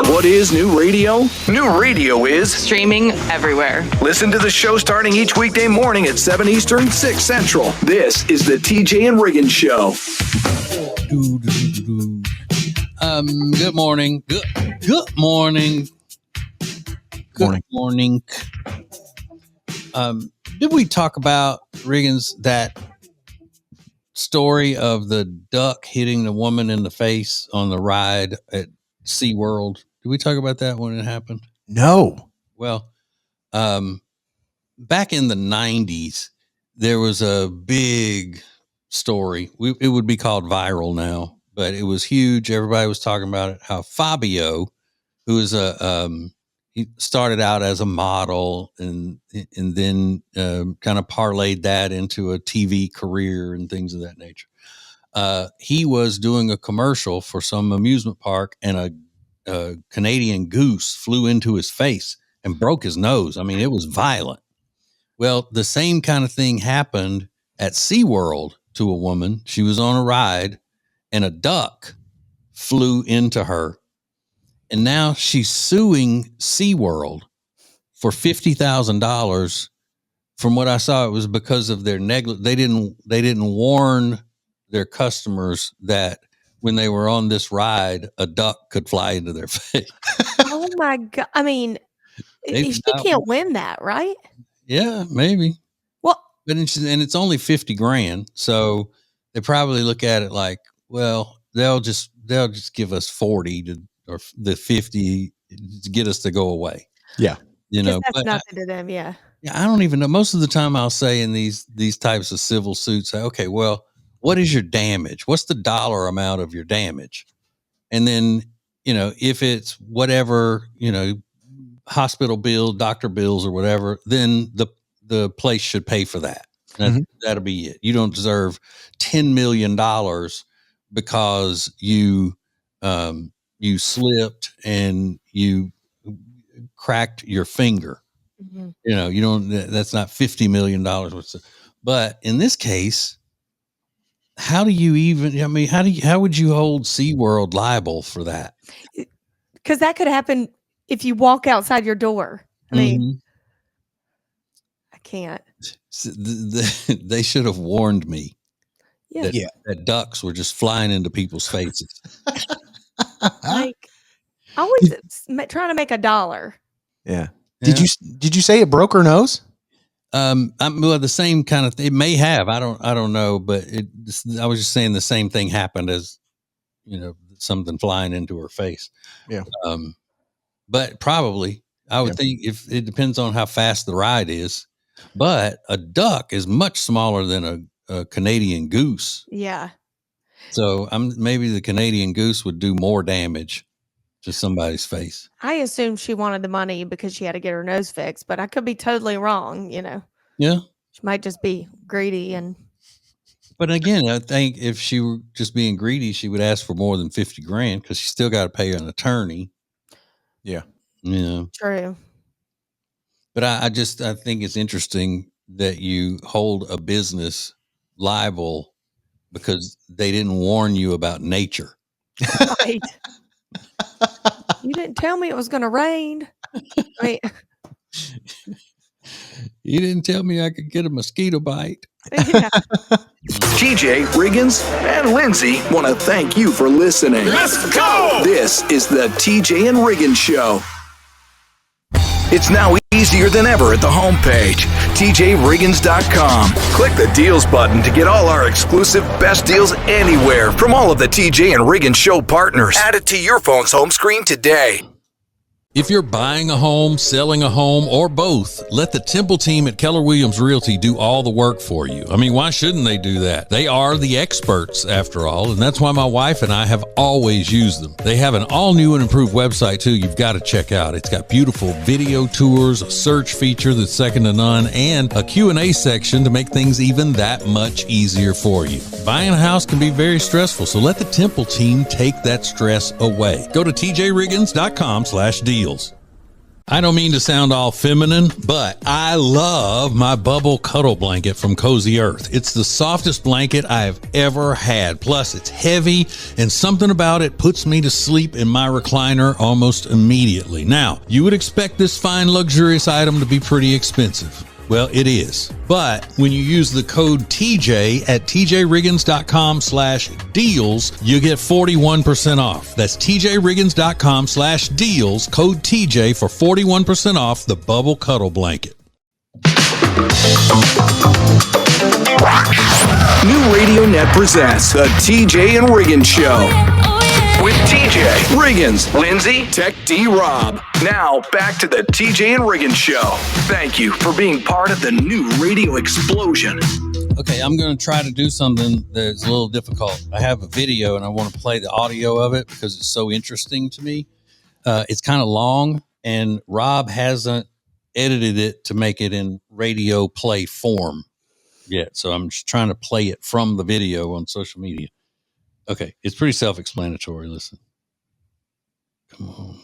What is new radio? New radio is streaming everywhere. Listen to the show starting each weekday morning at 7 Eastern, 6 Central. This is the TJ and Riggins Show. Good morning. Good morning. Good morning. Did we talk about, Riggins, that story of the duck hitting the woman in the face on the ride at SeaWorld? Did we talk about that when it happened? No. Well, back in the 90s, there was a big story. It would be called viral now, but it was huge. Everybody was talking about it. How Fabio, who is he started out as a model and then kind of parlayed that into a TV career and things of that nature. He was doing a commercial for some amusement park, and a Canadian goose flew into his face and broke his nose. I mean, it was violent. Well, the same kind of thing happened at SeaWorld to a woman. She was on a ride and a duck flew into her. And now she's suing SeaWorld for $50,000. From what I saw, it was because of their negligence. They didn't warn their customers that when they were on this ride, a duck could fly into their face. Oh my God. I mean, she can't win that, right? Yeah, maybe. Well, but it's only $50,000. So they probably look at it like, well, they'll just give us 40 or the 50 to get us to go away. Yeah. You know, that's nothing to them. Yeah. Yeah. I don't even know. Most of the time I'll say in these types of civil suits, okay, well, what is your damage? What's the dollar amount of your damage? And then, you know, if it's whatever, you know, hospital bill, doctor bills or whatever, then the place should pay for that. That'll be it. You don't deserve $10 million because you slipped and you cracked your finger. Mm-hmm. You know, you don't, that's not $50 million. But in this case, how would you hold SeaWorld liable for that? Because that could happen if you walk outside your door. I mean, I can't. They should have warned me. Yeah. That ducks were just flying into people's faces. Like, always trying to make $1. Yeah. Did you say it broke her nose? Well, the same kind of thing. It may have. I don't know, but I was just saying the same thing happened as, you know, something flying into her face. Yeah. But probably I would think if it depends on how fast the ride is, but a duck is much smaller than a Canadian goose. Yeah. So maybe the Canadian goose would do more damage to somebody's face. I assumed she wanted the money because she had to get her nose fixed, but I could be totally wrong, you know. Yeah. She might just be greedy But again, I think if she were just being greedy, she would ask for more than $50,000 because she still got to pay an attorney. Yeah. Yeah. True. But I think it's interesting that you hold a business liable because they didn't warn you about nature. Right. You didn't tell me it was going to rain. Right. You didn't tell me I could get a mosquito bite. Yeah. TJ, Riggins, and Lindsay want to thank you for listening. Let's go! This is the TJ and Riggins Show. It's now easier than ever at the homepage, tjriggins.com. Click the deals button to get all our exclusive best deals anywhere from all of the TJ and Riggins Show partners. Add it to your phone's home screen today. If you're buying a home, selling a home, or both, let the Temple team at Keller Williams Realty do all the work for you. I mean, why shouldn't they do that? They are the experts, after all, and that's why my wife and I have always used them. They have an all-new and improved website, too, you've got to check out. It's got beautiful video tours, a search feature that's second to none, and a Q&A section to make things even that much easier for you. Buying a house can be very stressful, so let the Temple team take that stress away. Go to tjriggins.com/deals. I don't mean to sound all feminine, but I love my Bubble Cuddle Blanket from Cozy Earth. It's the softest blanket I have ever had. Plus, it's heavy, and something about it puts me to sleep in my recliner almost immediately. Now, you would expect this fine, luxurious item to be pretty expensive. Well, it is. But when you use the code TJ at tjriggins.com/deals, you get 41% off. That's tjriggins.com/deals, code TJ for 41% off the Bubble Cuddle Blanket. New Radio Net presents the TJ and Riggins Show. With TJ, Riggins, Lindsay, Tech D, Rob. Now, back to the TJ and Riggins Show. Thank you for being part of the new radio explosion. Okay, I'm going to try to do something that's a little difficult. I have a video and I want to play the audio of it because it's so interesting to me. It's kind of long, and Rob hasn't edited it to make it in radio play form yet. So I'm just trying to play it from the video on social media. Okay, it's pretty self-explanatory. Listen. Come on.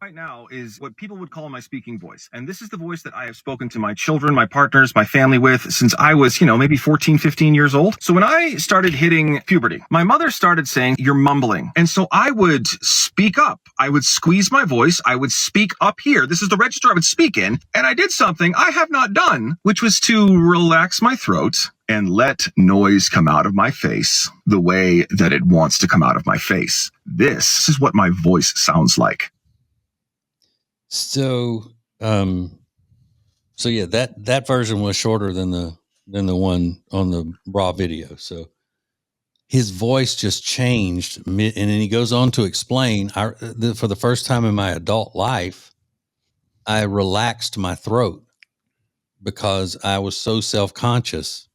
Right now is what people would call my speaking voice. And this is the voice that I have spoken to my children, my partners, my family with since I was, maybe 14, 15 years old. So when I started hitting puberty, my mother started saying, "You're mumbling." And so I would speak up. I would squeeze my voice. I would speak up here. This is the register I would speak in. And I did something I have not done, which was to relax my throat and let noise come out of my face the way that it wants to come out of my face. This is what my voice sounds like. So yeah, that version was shorter than the one on the raw video. So his voice just changed, and then he goes on to explain, for the first time in my adult life, I relaxed my throat because I was so self-conscious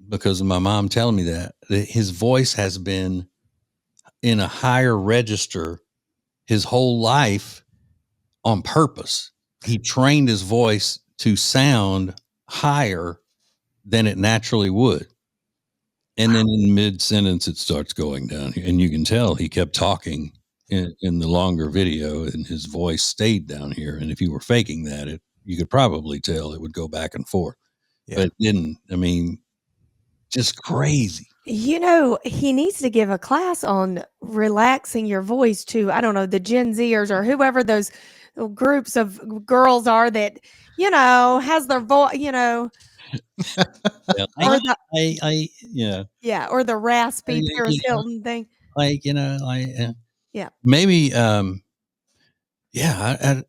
because of my mom telling me that his voice has been in a higher register his whole life on purpose. He trained his voice to sound higher than it naturally would. And then in mid-sentence, it starts going down. And you can tell he kept talking in the longer video, and his voice stayed down here. And if you were faking that, you could probably tell it would go back and forth. Yeah. But it didn't. I mean, just crazy. He needs to give a class on relaxing your voice to, I don't know, the Gen Zers or whoever those groups of girls are that, has their voice, Yeah, or the raspy Paris Hilton thing. Yeah. Maybe, I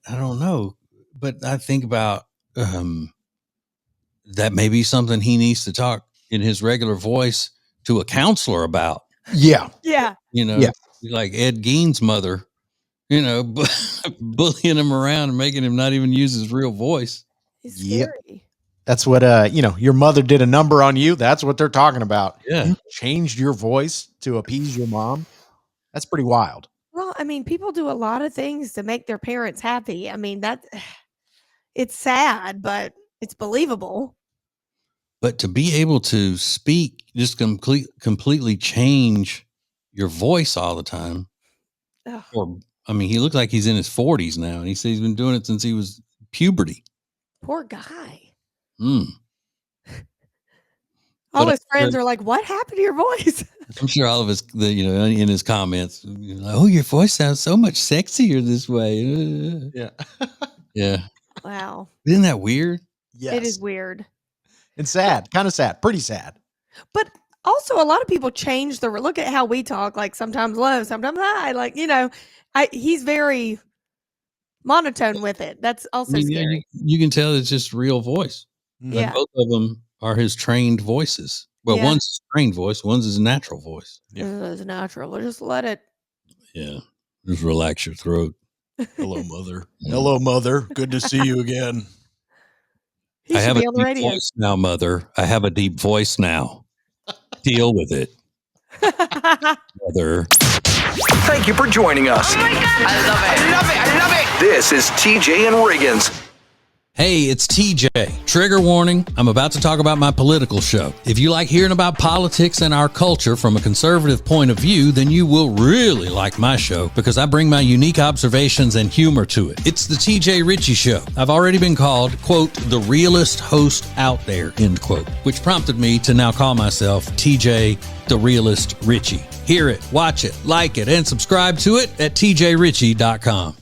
don't know, but I think about that may be something he needs to talk in his regular voice to a counselor about. Yeah. Yeah. Like Ed Gein's mother, bullying him around and making him not even use his real voice. It's scary. That's what, your mother did a number on you. That's what they're talking about. Yeah. You changed your voice to appease your mom. That's pretty wild. Well, I mean, people do a lot of things to make their parents happy. I mean, it's sad, but it's believable. But to be able to speak, just completely change your voice all the time. He looks like he's in his 40s now, and he says he's been doing it since he was puberty. Poor guy. But his friends are like, "What happened to your voice?" I'm sure all of his, in his comments, "Oh, your voice sounds so much sexier this way." Yeah. Yeah. Wow. Isn't that weird? Yes. It is weird. And sad, kind of sad, pretty sad. But also, a lot of people change look at how we talk, like sometimes low, sometimes high. Like, he's very monotone with it. That's also scary. You can tell it's just real voice. Yeah. Like both of them are his trained voices. Well, one's his trained voice, one's his natural voice. It's natural. We'll just let it. Yeah. Just relax your throat. Hello, mother. Hello, mother. Good to see you again. I have a deep voice now, mother. I have a deep voice now. Deal with it. Mother. Thank you for joining us. Oh my God. I love it. This is TJ and Riggins. Hey, it's TJ. Trigger warning, I'm about to talk about my political show. If you like hearing about politics and our culture from a conservative point of view, then you will really like my show because I bring my unique observations and humor to it. It's the TJ Ritchie Show. I've already been called, quote, the realest host out there, end quote, which prompted me to now call myself TJ the Realist Ritchie. Hear it, watch it, like it, and subscribe to it at tjritchie.com.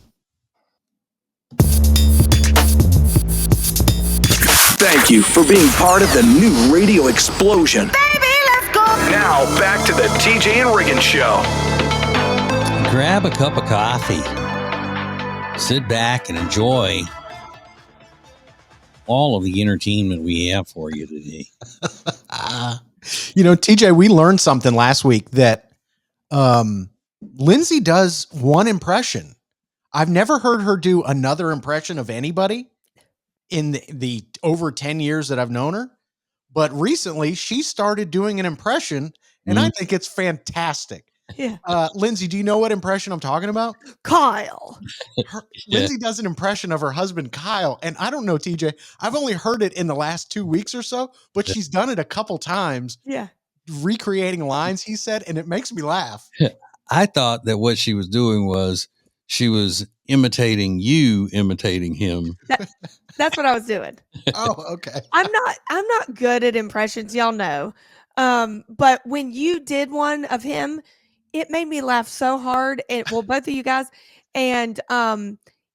Thank you for being part of the new radio explosion. Baby, let's go. Now, back to the TJ and Riggins Show. Grab a cup of coffee. Sit back and enjoy all of the entertainment we have for you today. TJ, we learned something last week that Lindsay does one impression. I've never heard her do another impression of anybody in the over 10 years that I've known her. But recently she started doing an impression, and I think it's fantastic. Yeah. Lindsay, do you know what impression I'm talking about? Kyle. Lindsay does an impression of her husband, Kyle. And I don't know, TJ, I've only heard it in the last 2 weeks or so, but she's done it a couple times. Yeah. Recreating lines he said, and it makes me laugh. I thought that what she was doing was she was imitating you, imitating him. That's what I was doing. Oh, okay. I'm not good at impressions, y'all know. But when you did one of him, it made me laugh so hard. And well, both of you guys. And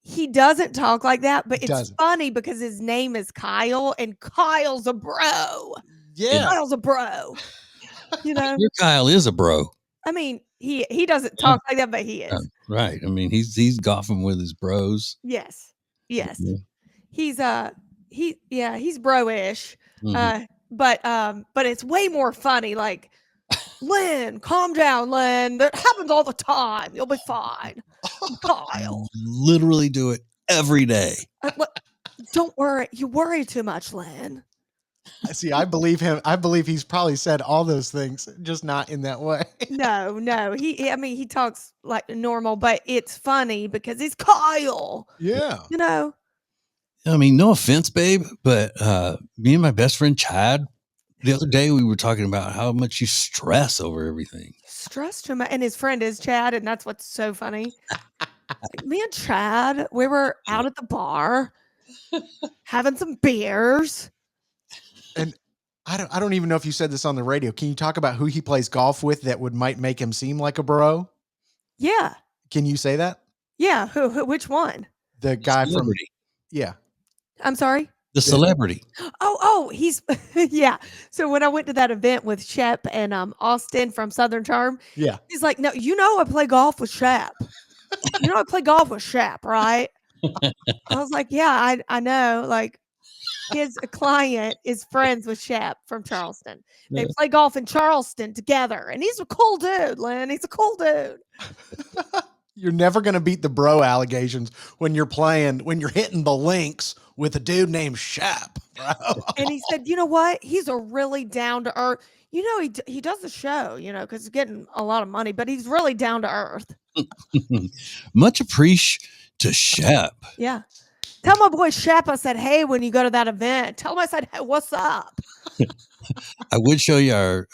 he doesn't talk like that, but it's funny because his name is Kyle, and Kyle's a bro. Yeah. Kyle's a bro. Your Kyle is a bro. I mean, he doesn't talk like that, but he is. Right. I mean, he's golfing with his bros. Yes. Yeah. He's he's bro-ish. Mhm. But it's way more funny. Like, Lynn, calm down, Lynn. That happens all the time. You'll be fine. Kyle. Literally do it every day. Don't worry. You worry too much, Lynn. See, I believe him. I believe he's probably said all those things, just not in that way. No. He talks like normal, but it's funny because he's Kyle. Yeah. I mean, no offense, babe, but me and my best friend Chad, the other day we were talking about how much you stress over everything. Stressed too much, and his friend is Chad, and that's what's so funny. Me and Chad, we were out at the bar having some beers. And I don't even know if you said this on the radio. Can you talk about who he plays golf with that might make him seem like a bro? Yeah. Can you say that? Yeah. Who which one? The guy from Yeah. I'm sorry? The celebrity. Oh, he's yeah. So when I went to that event with Shep and Austin from Southern Charm, yeah, he's like, no, I play golf with Shep. I play golf with Shep, right? I was like, yeah, I know. Like, his client is friends with Shep from Charleston. They play golf in Charleston together, and he's a cool dude, Lynn. He's a cool dude. You're never going to beat the bro allegations when you're hitting the links with a dude named Shep, bro. And he said, you know what? He's a really down to earth. He does the show, because he's getting a lot of money, but he's really down to earth. Much appreciation to Shep. Yeah. Tell my boy Shep I said, hey, when you go to that event, tell him I said, hey, what's up? I would show you our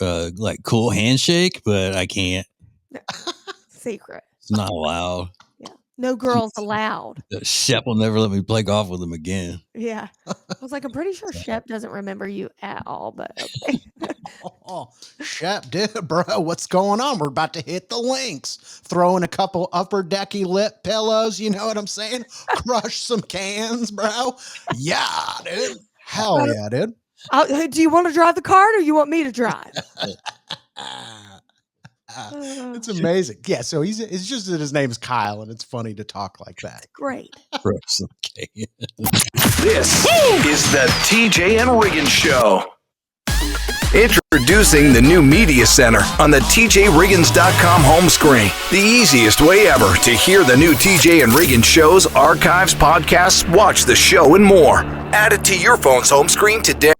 cool handshake, but I can't. Secret. It's not allowed. Yeah. No girls allowed. Shep will never let me play golf with him again. Yeah. I was like, I'm pretty sure Shep doesn't remember you at all, but okay. Shep, dude, bro, what's going on? We're about to hit the links. Throwing a couple upper decky lip pillows, you know what I'm saying? Crush some cans, bro. Yeah, dude. Hell yeah, dude. Do you want to drive the cart or you want me to drive? It's amazing. Yeah, so it's just that his name is Kyle, and it's funny to talk like that. Great. Okay. This is the TJ and Riggins Show. Introducing the new Media Center on the TJRiggins.com home screen. The easiest way ever to hear the new TJ and Riggins shows, archives, podcasts, watch the show, and more. Add it to your phone's home screen today.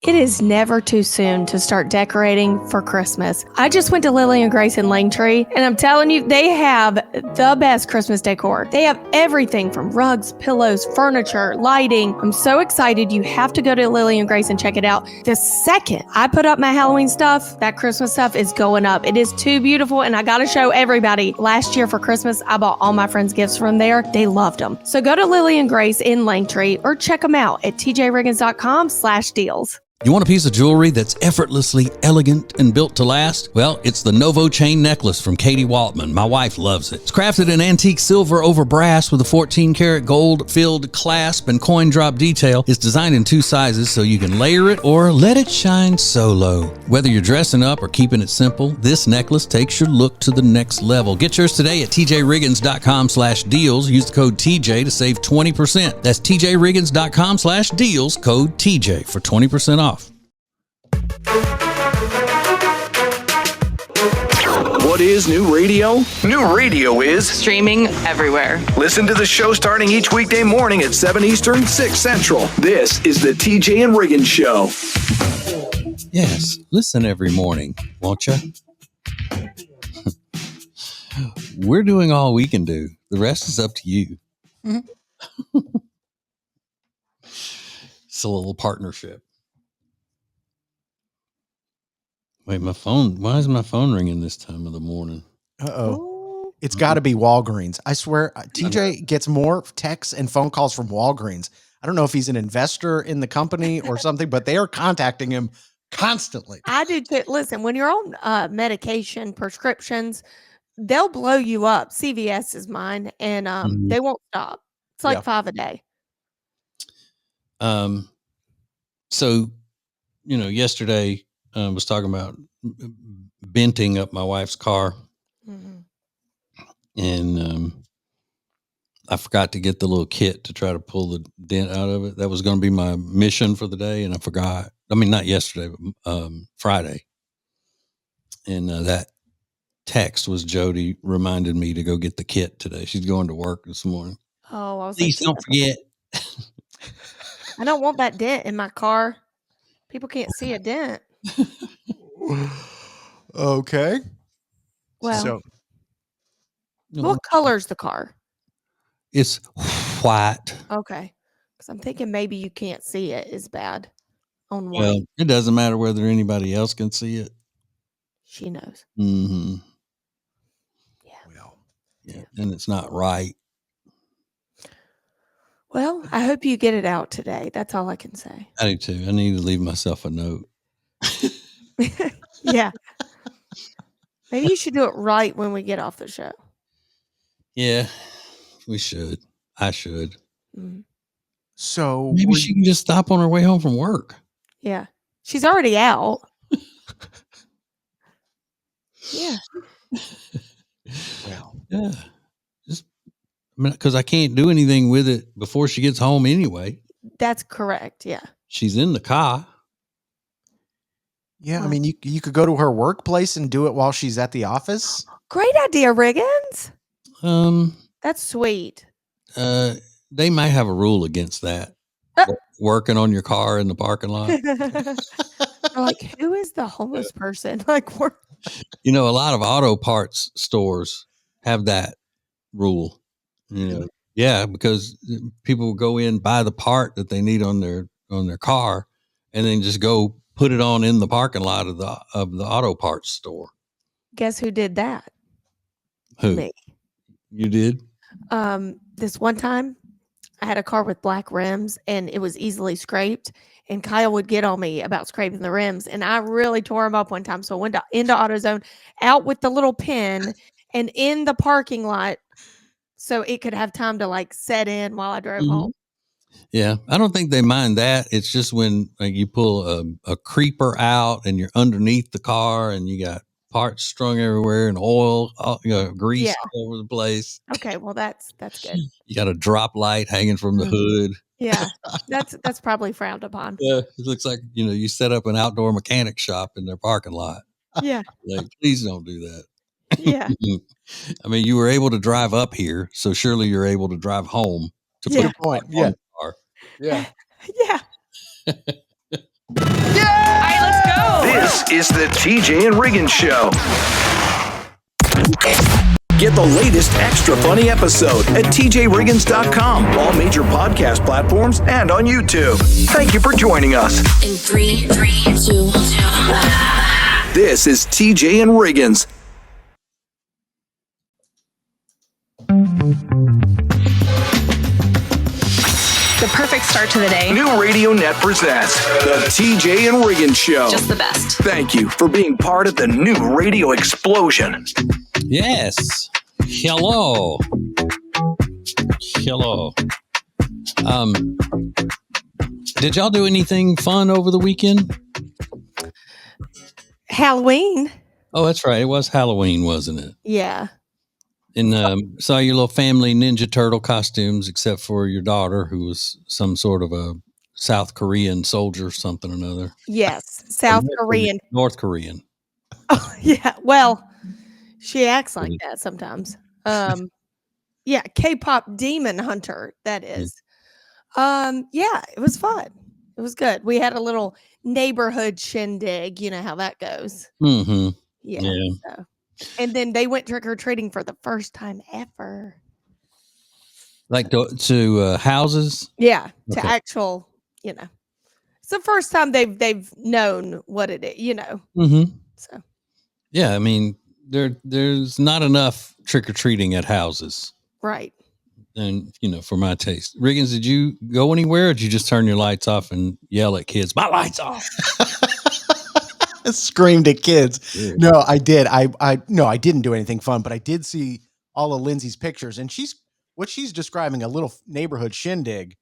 It is never too soon to start decorating for Christmas. I just went to Lily and Grace in Langtree, and I'm telling you, they have the best Christmas decor. They have everything from rugs, pillows, furniture, lighting. I'm so excited. You have to go to Lily and Grace and check it out. The second I put up my Halloween stuff, that Christmas stuff is going up. It is too beautiful, and I got to show everybody. Last year for Christmas, I bought all my friends gifts from there. They loved them. So go to Lily and Grace in Langtree or check them out at tjriggins.com/deals. You want a piece of jewelry that's effortlessly elegant and built to last? Well, it's the Novo chain necklace from Katie Waltman. My wife loves it. It's crafted in antique silver over brass with a 14-karat gold-filled clasp and coin drop detail. It's designed in 2 sizes so you can layer it or let it shine solo. Whether you're dressing up or keeping it simple, this necklace takes your look to the next level. Get yours today at tjriggins.com/deals. Use the code TJ to save 20%. That's tjriggins.com/deals, code TJ for 20% off. What is new radio? New radio is streaming everywhere. listen to the show starting each weekday morning at 7 Eastern, 6 Central. This is the TJ and Riggins Show. Yes, listen every morning, won't you? We're doing all we can do. The rest is up to you. It's a little partnership. Wait, my phone. Why is my phone ringing this time of the morning? Uh-oh. It's got to be Walgreens. I swear, TJ gets more texts and phone calls from Walgreens. I don't know if he's an investor in the company or something, but they are contacting him constantly. I do too. Listen, when you're on medication, prescriptions, they'll blow you up. CVS is mine, and they won't stop. It's like 5 a day. So, yesterday I was talking about venting up my wife's car, and I forgot to get the little kit to try to pull the dent out of it. That was going to be my mission for the day, and I forgot. I mean, not yesterday, but Friday. And that text was Jody reminded me to go get the kit today. She's going to work this morning. Oh, I was Please don't forget. I don't want that dent in my car. People can't see a dent. Okay. Well, So what color's the car? It's white. Okay. Because I'm thinking maybe you can't see it is bad on white. Well, it doesn't matter whether anybody else can see it. She knows. Mm-hmm. well, Yeah, and it's not right. Well, I hope you get it out today. That's all I can say. I do too. I need to leave myself a note. Yeah. Maybe you should do it right when we get off the show. Yeah, we should. I should. so Maybe she can just stop on her way home from work. Yeah. She's already out. Yeah. well, Yeah. Just because I can't do anything with it before she gets home anyway. That's correct. Yeah. She's in the car. yeah, I mean, you could go to her workplace and do it while she's at the office. Great idea, Riggins. Um, That's sweet. they might have a rule against that. Working on your car in the parking lot. They're like, who is the homeless person? Like, we're A lot of auto parts stores have that rule. Yeah, because people will go in, buy the part that they need on their car, and then just go put it on in the parking lot of the auto parts store. guess who did that? Who? Me. You did? This one time I had a car with black rims and it was easily scraped, and Kyle would get on me about scraping the rims, and I really tore him up one time. So I went into AutoZone, out with the little pin and in the parking lot so it could have time to like set in while I drove home. Yeah, I don't think they mind that. It's just when you pull a creeper out and you're underneath the car and you got parts strung everywhere and oil, grease all over the place. Okay, well that's good. You got a drop light hanging from the hood. Yeah, that's probably frowned upon. Yeah, it looks like you set up an outdoor mechanic shop in their parking lot. Yeah, Like, please don't do that. yeah, I mean, you were able to drive up here, so surely you're able to drive home to put Yeah. a point Yeah. on the car. Yeah. yeah. All right, let's go. This is the TJ and Riggins Show. Get the latest extra funny episode at tjriggins.com, all major podcast platforms, and on YouTube. Thank you for joining us. In 3, 2, 1. This is TJ and Riggins. The perfect start to the day. New Radio Net presents the TJ and Riggins Show. Just the best. Thank you for being part of the new radio explosion. Yes. Hello. Did y'all do anything fun over the weekend? Halloween. Oh, that's right. It was Halloween, wasn't it? Yeah. And saw your little family Ninja Turtle costumes, except for your daughter, who was some sort of a South Korean soldier, something or another. Yes. South Korean. North Korean. Oh, yeah. Well, she acts like that sometimes. Yeah. K-pop demon hunter. That is. Yeah, it was fun. It was good. We had a little neighborhood shindig. You know how that goes. Mm-hmm. Yeah. Yeah. So. And then they went trick-or-treating for the first time ever. Like to houses? Yeah, to Okay. actual, it's the first time they've known what it is, Mm-hmm. So Yeah, I mean, there's not enough trick-or-treating at houses. right. And, for my taste. Riggins, did you go anywhere or did you just turn your lights off and yell at kids, my lights off? Screamed at kids. Yeah. No, I did. I didn't do anything fun, but I did see all of Lindsay's pictures, and she's describing a little neighborhood shindig.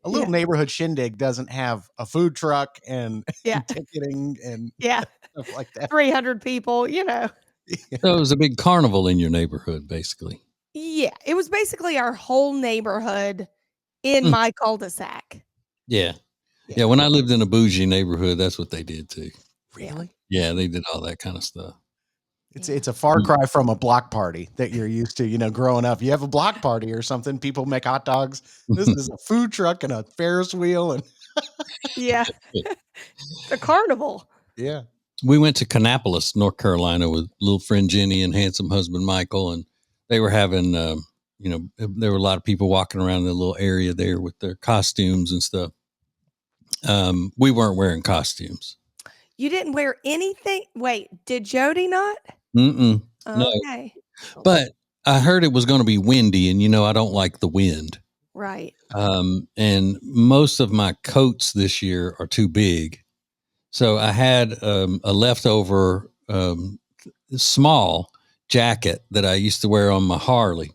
A little neighborhood shindig doesn't have a food truck and, Yeah. and ticketing and Yeah. stuff like that. 300 people, So it was a big carnival in your neighborhood, basically. Yeah, it was basically our whole neighborhood in my cul-de-sac. Yeah. Yeah, when I lived in a bougie neighborhood, that's what they did too. Really? Yeah, they did all that kind of stuff. It's a far cry from a block party that you're used to, growing up. You have a block party or something, people make hot dogs. This is a food truck and a Ferris wheel and Yeah. The carnival. yeah. We went to Kannapolis, North Carolina with little friend Jenny and handsome husband Michael, and they were having, there were a lot of people walking around the little area there with their costumes and stuff. We weren't wearing costumes. You didn't wear anything? Wait, did Jody not? Mm-mm. No. Okay. But I heard it was going to be windy, and I don't like the wind. Right. And most of my coats this year are too big. So I had a leftover small jacket that I used to wear on my Harley.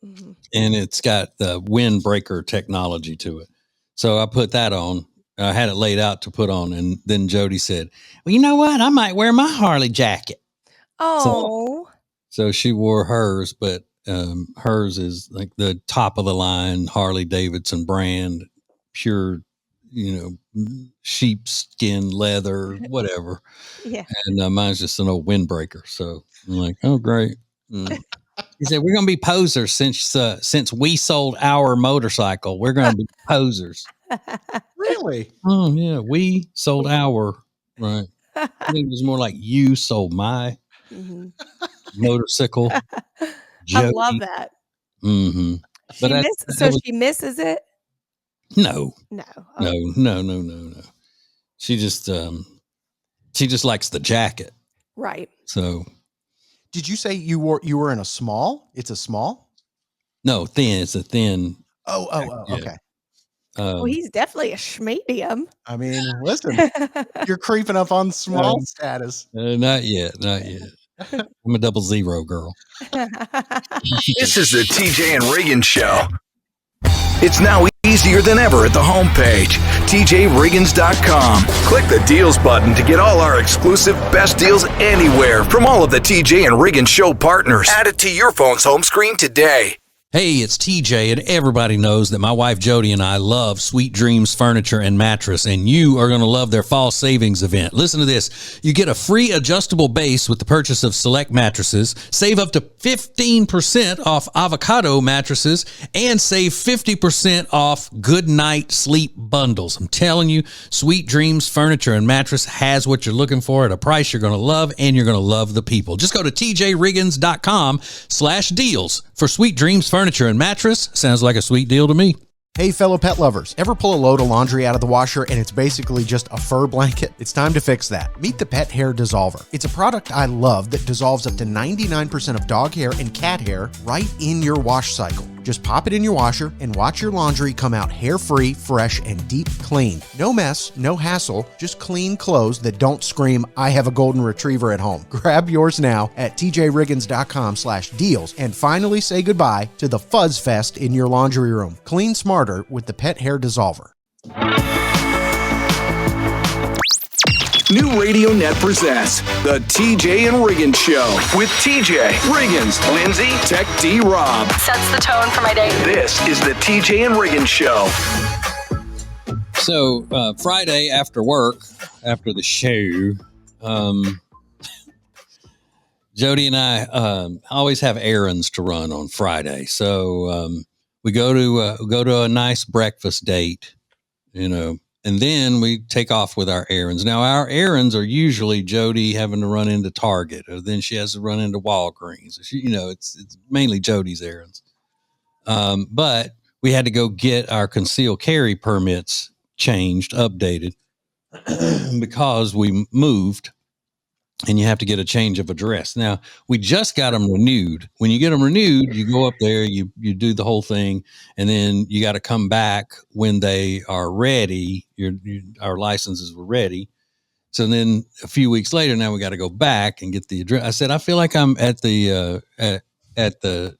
Mhm. And it's got the windbreaker technology to it. So I put that on. I had it laid out to put on. And then Jody said, well, you know what? I might wear my Harley jacket. Oh. So she wore hers, but hers is like the top of the line Harley Davidson brand, pure, sheepskin leather, whatever. Yeah. And mine's just an old windbreaker. So I'm like, oh, great. He said, we're going to be posers since we sold our motorcycle. We're going to be posers. Really? Oh, yeah. We sold our, right. I think it was more like you sold my Mhm. motorcycle. I love that. Mm-hmm. She misses it? No. No. No. She just likes the jacket. Right. So. Did you say you were in a small? It's a small? No, thin. It's a thin. Oh, Yeah. okay. Well, he's definitely a schmedium. I mean, listen, you're creeping up on small status. Not yet. I'm a 00 girl. This is the TJ and Riggins Show. It's now easier than ever at the homepage, tjriggins.com. Click the deals button to get all our exclusive best deals anywhere from all of the TJ and Riggins Show partners. Add it to your phone's home screen today. Hey, it's TJ, and everybody knows that my wife Jody and I love Sweet Dreams Furniture and Mattress, and you are going to love their fall savings event. Listen to this. You get a free adjustable base with the purchase of select mattresses, save up to 15% off avocado mattresses, and save 50% off good night sleep bundles. I'm telling you, Sweet Dreams Furniture and Mattress has what you're looking for at a price you're going to love, and you're going to love the people. Just go to tjriggins.com/deals for Sweet Dreams Furniture and Mattress. Sounds like a sweet deal to me. Hey, fellow pet lovers, ever pull a load of laundry out of the washer and it's basically just a fur blanket? It's time to fix that. Meet the Pet Hair Dissolver. It's a product I love that dissolves up to 99% of dog hair and cat hair right in your wash cycle. Just pop it in your washer and watch your laundry come out hair-free, fresh, and deep clean. No mess, no hassle, just clean clothes that don't scream, I have a golden retriever at home. Grab yours now at tjriggins.com/deals and finally say goodbye to the fuzz fest in your laundry room. Clean smarter with the Pet Hair Dissolver. New Radio Net presents the TJ and Riggins Show with TJ Riggins, Lindsay, Tech D Rob. Sets the tone for my day. This is the TJ and Riggins Show. So Friday after work, after the show, Jody and I always have errands to run on Friday. So we go to a nice breakfast date, and then we take off with our errands. Now, our errands are usually Jody having to run into Target, or then she has to run into Walgreens. It's mainly Jody's errands. But we had to go get our concealed carry permits changed, updated, because we moved, and you have to get a change of address. Now, we just got them renewed. When you get them renewed, you go up there, you do the whole thing, and then you got to come back when they are ready. Our licenses were ready. So then a few weeks later, now we got to go back and get the address. I said, I feel like I'm at the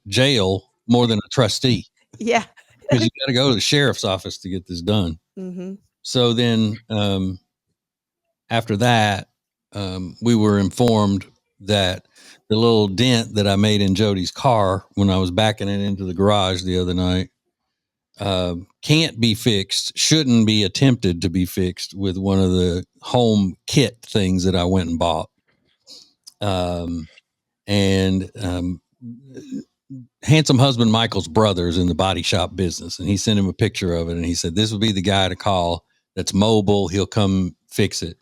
jail more than a trustee. Yeah. Because you got to go to the sheriff's office to get this done. Mm-hmm. So then after that, we were informed that the little dent that I made in Jody's car when I was backing it into the garage the other night can't be fixed, shouldn't be attempted to be fixed with one of the home kit things that I went and bought. Handsome Husband Michael's brother is in the body shop business, and he sent him a picture of it, and he said, this would be the guy to call that's mobile. He'll come fix it.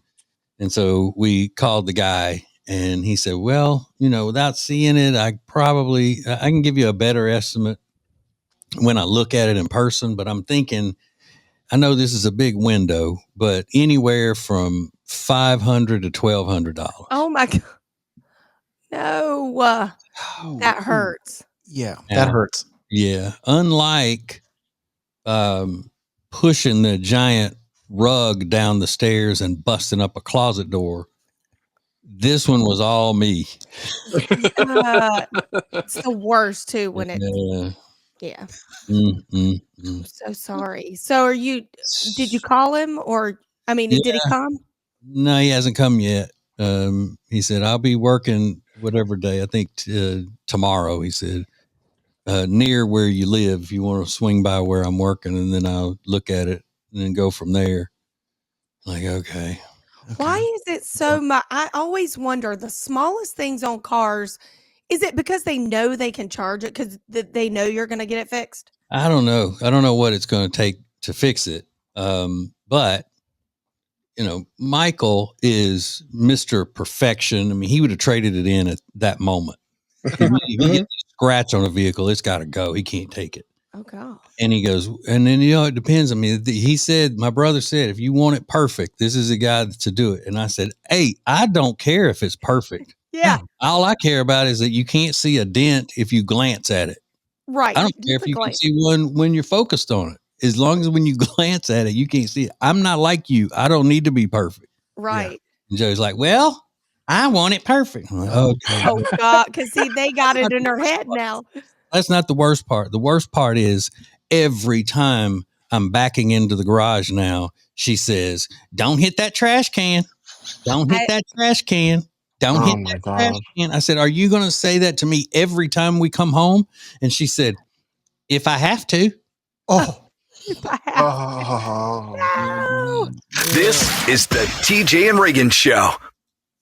And so we called the guy, and he said, well, without seeing it, I can give you a better estimate when I look at it in person, but I'm thinking, I know this is a big window, but anywhere from $500 to $1,200. Oh my God. No, that hurts. Yeah, that hurts. Yeah. Unlike pushing the giant rug down the stairs and busting up a closet door, this one was all me. It's the worst too when it's yeah. I'm so sorry. So did you call him, or did he come? No, he hasn't come yet. He said, I'll be working whatever day, I think tomorrow, he said, near where you live, if you want to swing by where I'm working, and then I'll look at it and then go from there. Like, okay. Why is it so much? I always wonder, the smallest things on cars, is it because they know they can charge it because they know you're going to get it fixed? I don't know. I don't know what it's going to take to fix it. But, Michael is Mr. Perfection. I mean, he would have traded it in at that moment. If he gets a scratch on a vehicle, it's got to go. He can't take it. Oh, God. And he goes, and then, it depends. I mean, he said, my brother said, if you want it perfect, this is the guy to do it. And I said, hey, I don't care if it's perfect. Yeah. All I care about is that you can't see a dent if you glance at it. Right. I don't care if you can see one when you're focused on it. As long as when you glance at it, you can't see it. I'm not like you. I don't need to be perfect. Right. Yeah. And Joe's like, well, I want it perfect. I'm like, okay. Oh, God. Because they got it in her head now. That's not the worst part. The worst part is every time I'm backing into the garage now, she says, don't hit that trash can. Don't hit that trash can. Don't hit that trash can. I said, are you going to say that to me every time we come home? And she said, If I have to. Oh, If I have oh. no. This is the TJ and Riggins Show.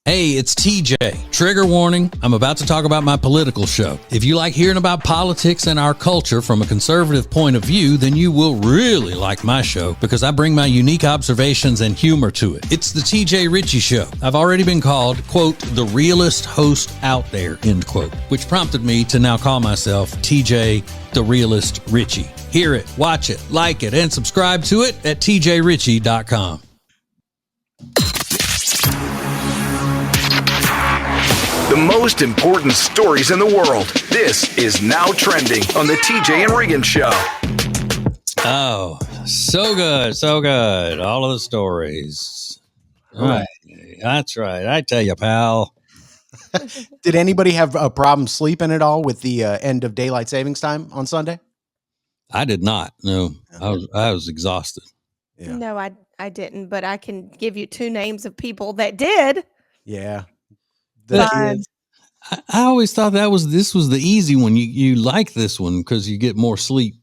Hey, it's TJ. Trigger warning, I'm about to talk about my political show. If you like hearing about politics and our culture from a conservative point of view, then you will really like my show because I bring my unique observations and humor to it. It's the TJ Ritchie Show. I've already been called, quote, the realest host out there, end quote, which prompted me to now call myself TJ the Realist Ritchie. Hear it, watch it, like it, and subscribe to it at tjritchie.com. The most important stories in the world. This is Now Trending on the TJ and Riggins Show. Oh, so good, so good. All of the stories. All right. That's right. I tell you, pal. Did anybody have a problem sleeping at all with the end of daylight savings time on Sunday? I did not. No, I was exhausted. Yeah. No, I didn't, but I can give you 2 names of people that did. Yeah. Fun. I always thought this was the easy one. You like this one because you get more sleep.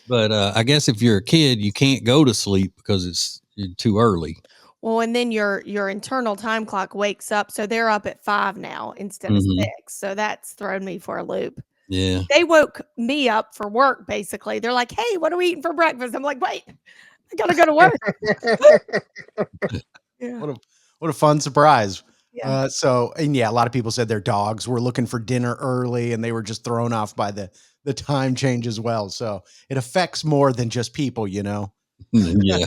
But I guess if you're a kid, you can't go to sleep because it's too early. Well, and then your internal time clock wakes up, so they're up at 5 now instead of 6. So that's thrown me for a loop. Yeah. They woke me up for work, basically. They're like, "Hey, what are we eating for breakfast?" I'm like, "Wait, I gotta go to work." Yeah. What a fun surprise. Yeah. A lot of people said their dogs were looking for dinner early and they were just thrown off by the time change as well. So it affects more than just people, you know. Yeah.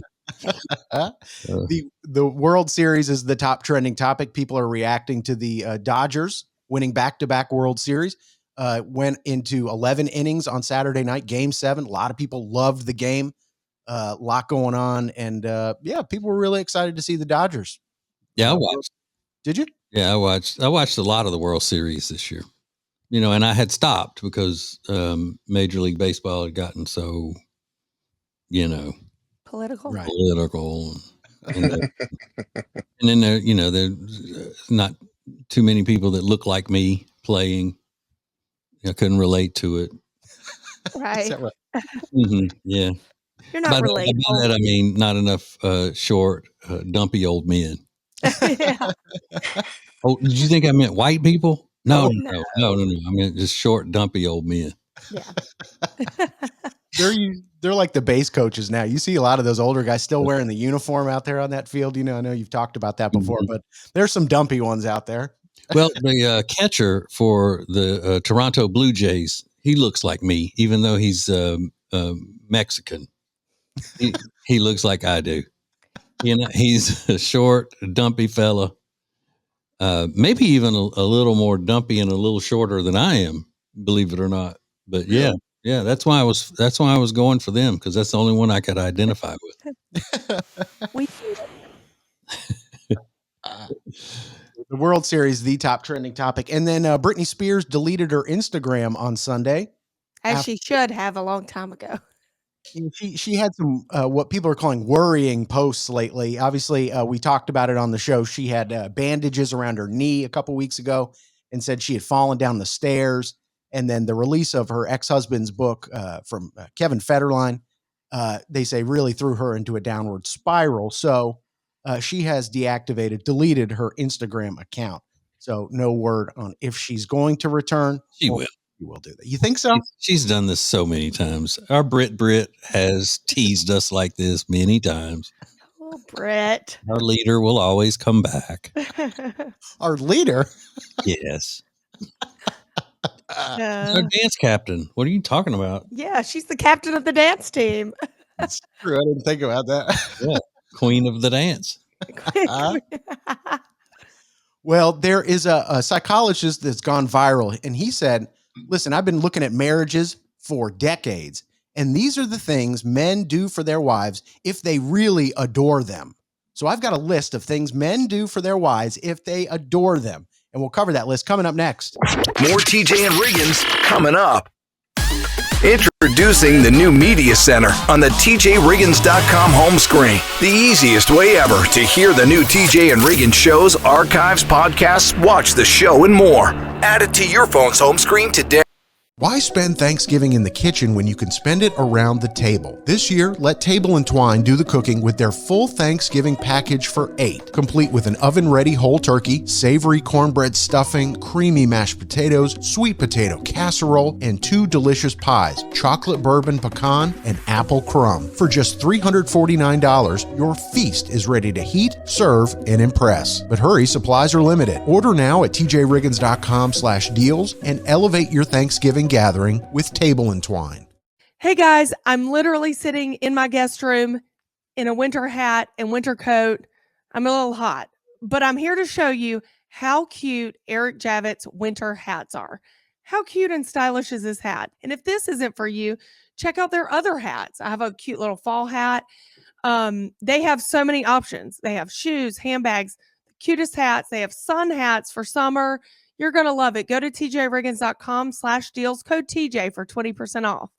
The World Series is the top trending topic. People are reacting to the Dodgers winning back-to-back World Series. Went into 11 innings on Saturday night, Game 7. A lot of people loved the game. A lot going on. And people were really excited to see the Dodgers. Yeah, I watched. Did you? Yeah, I watched a lot of the World Series this year. You know, and I had stopped because Major League Baseball had gotten so, Political. Right. political. And then there's not too many people that look like me playing. I couldn't relate to it. Right. Is that right? Yeah. You're not By relatable. that, I mean, not enough short, dumpy old men. Yeah. Oh, did you think I meant white people? No. No. I meant just short, dumpy old men. Yeah. They're like the base coaches now. You see a lot of those older guys still wearing the uniform out there on that field. You know, I know you've talked about that before, but there's some dumpy ones out there. Well, the catcher for the Toronto Blue Jays, he looks like me, even though he's Mexican. He looks like I do. You know, he's a short, dumpy fella. Maybe even a little more dumpy and a little shorter than I am, believe it or not. But yeah, that's why I was going for them because that's the only one I could identify with. We The World Series, the top trending topic. And then Britney Spears deleted her Instagram on Sunday. as she should have a long time ago. She had some what people are calling worrying posts lately. Obviously, we talked about it on the show. She had bandages around her knee a couple weeks ago and said she had fallen down the stairs. And then the release of her ex-husband's book from Kevin Federline, they say really threw her into a downward spiral. So she has deleted her Instagram account. So no word on if she's going to return. She will. She will do that. You think so? She's done this so many times. Our Brit has teased us like this many times. Oh, Brett. Our leader will always come back. Our leader? Yes. Our dance captain. What are you talking about? Yeah, she's the captain of the dance team. That's true. I didn't think about that. Yeah. Queen of the dance. Well, there is a psychologist that's gone viral, and he said, listen, I've been looking at marriages for decades, and these are the things men do for their wives if they really adore them. So I've got a list of things men do for their wives if they adore them, and we'll cover that list coming up next. More TJ and Riggins coming up. Introducing the new Media Center on the TJRiggins.com home screen. The easiest way ever to hear the new TJ and Riggins shows, archives, podcasts, watch the show, and more. Add it to your phone's home screen today. Why spend Thanksgiving in the kitchen when you can spend it around the table? This year, let Table & Twine do the cooking with their full Thanksgiving package for $8, complete with an oven-ready whole turkey, savory cornbread stuffing, creamy mashed potatoes, sweet potato casserole, and 2 delicious pies, chocolate bourbon pecan and apple crumb. For just $349, your feast is ready to heat, serve, and impress. But hurry, supplies are limited. Order now at tjriggins.com/deals and elevate your Thanksgiving gathering with Table & Twine. Hey guys, I'm literally sitting in my guest room in a winter hat and winter coat. I'm a little hot, but I'm here to show you how cute Eric Javits winter hats are. How cute and stylish is this hat? And if this isn't for you, check out their other hats. I have a cute little fall hat. They have so many options. They have shoes, handbags, the cutest hats. They have sun hats for summer. You're going to love it. Go to tjriggins.com/deals, code TJ for 20% off.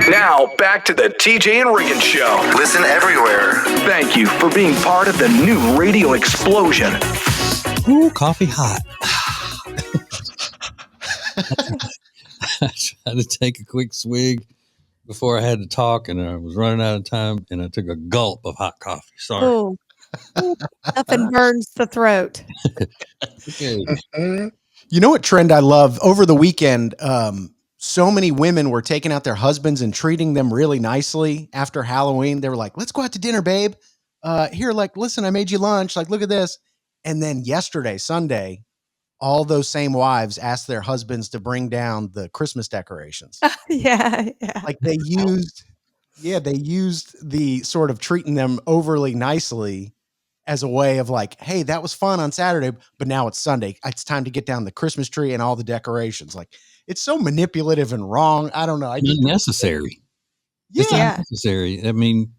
Now, back to the TJ and Riggins Show. Listen everywhere. Thank you for being part of the new radio explosion. Ooh, coffee hot. I tried to take a quick swig before I had to talk, and I was running out of time, and I took a gulp of hot coffee. Sorry. Oh, nothing burns the throat. Okay. You know what trend I love? Over the weekend, so many women were taking out their husbands and treating them really nicely after Halloween. They were like, let's go out to dinner, babe. Here, like, listen, I made you lunch. Like, look at this. And then yesterday, Sunday, all those same wives asked their husbands to bring down the Christmas decorations. Yeah. Like they used the sort of treating them overly nicely as a way of like, hey, that was fun on Saturday, but now it's Sunday. It's time to get down the Christmas tree and all the decorations. Like, it's so manipulative and wrong. I don't know. Unnecessary. It's Yeah. unnecessary. I mean,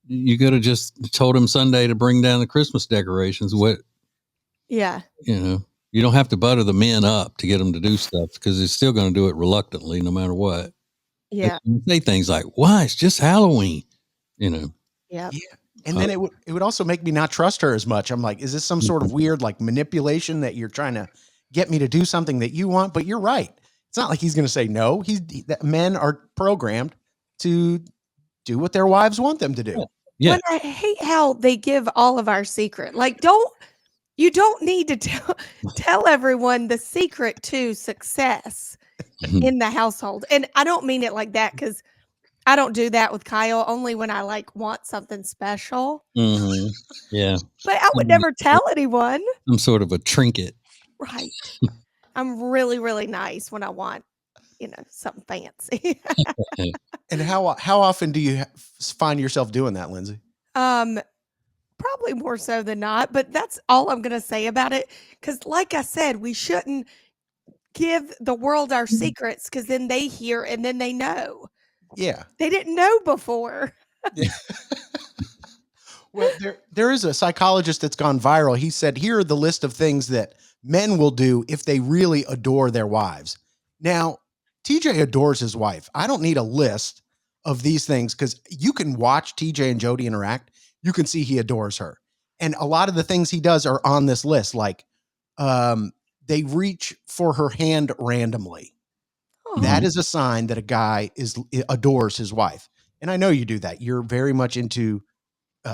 you could have just told him Sunday to bring down the Christmas decorations. Yeah. You don't have to butter the men up to get them to do stuff, because they're still going to do it reluctantly no matter what. Yeah. They say things like, why? It's just Halloween, Yeah. Yeah. And then it would also make me not trust her as much. I'm like, is this some sort of weird like manipulation that you're trying to get me to do something that you want? But you're right. It's not like he's going to say no. Men are programmed to do what their wives want them to do. Yeah. But I hate how they give all of our secret. Like, you don't need to tell everyone the secret to success in the household. And I don't mean it like that, because I don't do that with Kyle, only when I like want something special. Mm-hmm. Yeah. But I would never tell anyone. Some sort of a trinket. Right. I'm really, really nice when I want, something fancy. And how often do you find yourself doing that, Lindsay? Probably more so than not, but that's all I'm going to say about it. Because like I said, we shouldn't give the world our secrets, because then they hear and then they know. Yeah. They didn't know before. Yeah. Well, there is a psychologist that's gone viral. He said, here are the list of things that men will do if they really adore their wives. Now, TJ adores his wife. I don't need a list of these things, because you can watch TJ and Jody interact. You can see he adores her. And a lot of the things he does are on this list. Like they reach for her hand randomly. Oh. That is a sign that a guy adores his wife. And I know you do that. You're very much into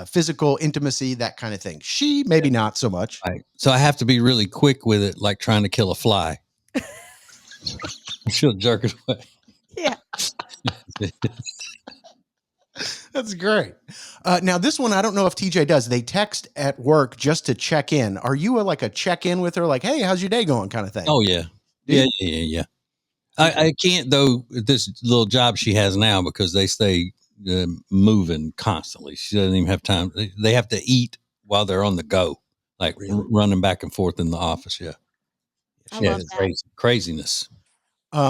physical intimacy, that kind of thing. She maybe not so much. Right. So I have to be really quick with it, like trying to kill a fly. She'll jerk it away. Yeah. That's great. Now, this one, I don't know if TJ does. They text at work just to check in. Are you like a check in with her? Like, hey, how's your day going kind of thing? Oh, yeah. Yeah. I can't, though, this little job she has now, because they stay moving constantly. She doesn't even have time. They have to eat while they're on the go, like running back and forth in the office. Yeah. I love that. Craziness.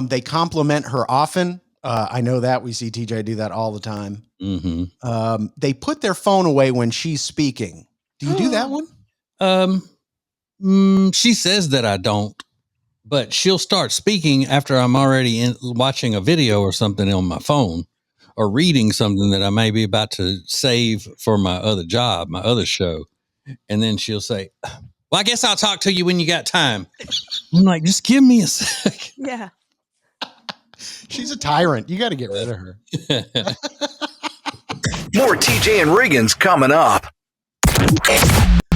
They compliment her often. I know that. We see TJ do that all the time. Mm-hmm. They put their phone away when she's speaking. Do you do that one? She says that I don't, but she'll start speaking after I'm already watching a video or something on my phone, or reading something that I may be about to save for my other job, my other show. And then she'll say, Well, I guess I'll talk to you when you got time. I'm like, just give me a sec. Yeah. She's a tyrant. You got to get rid of her. More TJ and Riggins coming up.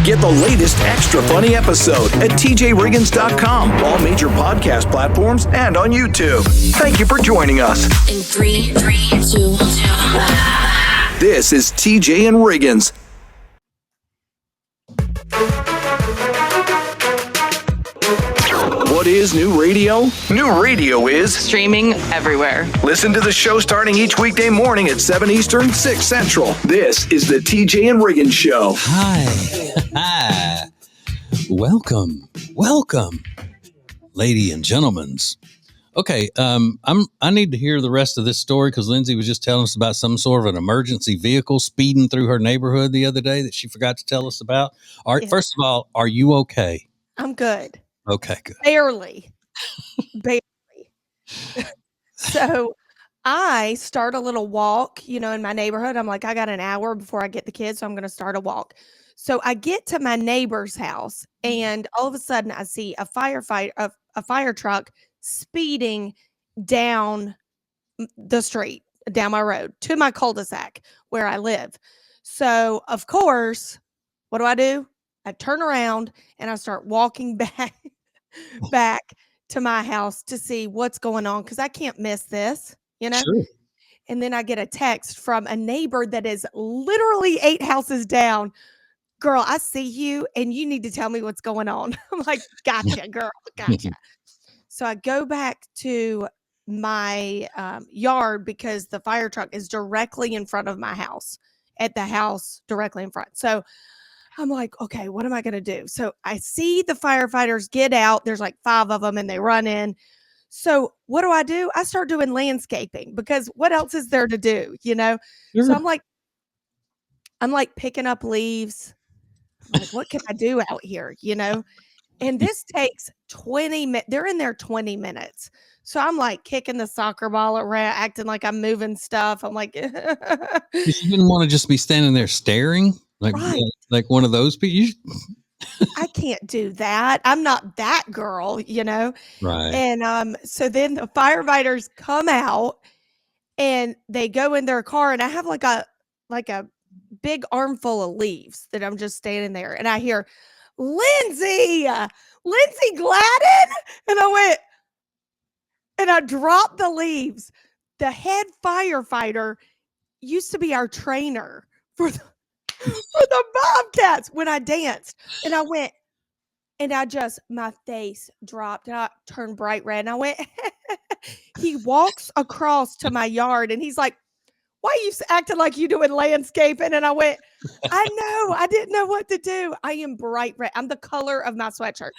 Get the latest extra funny episode at tjriggins.com, all major podcast platforms, and on YouTube. Thank you for joining us. In 3, 2, 1. This is TJ and Riggins. What is new radio? New radio is streaming everywhere. listen to the show starting each weekday morning at 7 Eastern, 6 Central. This is the TJ and Riggins Show. Hi. Welcome, lady and gentlemen. Okay, I need to hear the rest of this story because Lindsay was just telling us about some sort of an emergency vehicle speeding through her neighborhood the other day that she forgot to tell us about. All right, First of all, are you okay? I'm good. Okay, good. Barely. So I start a little walk, in my neighborhood. I'm like, I got an hour before I get the kids, so I'm going to start a walk. So I get to my neighbor's house, and all of a sudden I see a fire truck speeding down the street, down my road to my cul-de-sac where I live. So of course, what do? I turn around and I start walking back to my house to see what's going on because I can't miss this, Sure. And then I get a text from a neighbor that is literally 8 houses down. Girl, I see you and you need to tell me what's going on. I'm like, gotcha, girl, gotcha. So I go back to my yard because the fire truck is directly in front of my house, at the house directly in front. So I'm like, okay, what am I going to do? So I see the firefighters get out. There's like 5 of them and they run in. So what do? I start doing landscaping because what else is there to do? Sure. So I'm like picking up leaves. I'm like, what can I do out here? And this takes 20 minutes. They're in there 20 minutes. So I'm like kicking the soccer ball around, acting like I'm moving stuff. I'm like, You didn't want to just be standing there staring right. like one of those people. I can't do that. I'm not that girl, Right. And so then the firefighters come out and they go in their car, and I have like a big armful of leaves that I'm just standing there, and I hear Lindsay Gladden, and I went and I dropped the leaves. The head firefighter used to be our trainer for the Bobcats when I danced. And I went, and my face dropped and I turned bright red. And I went, he walks across to my yard and he's like, why are you acting like you doing landscaping? And I went, I know, I didn't know what to do. I am bright red. I'm the color of my sweatshirt.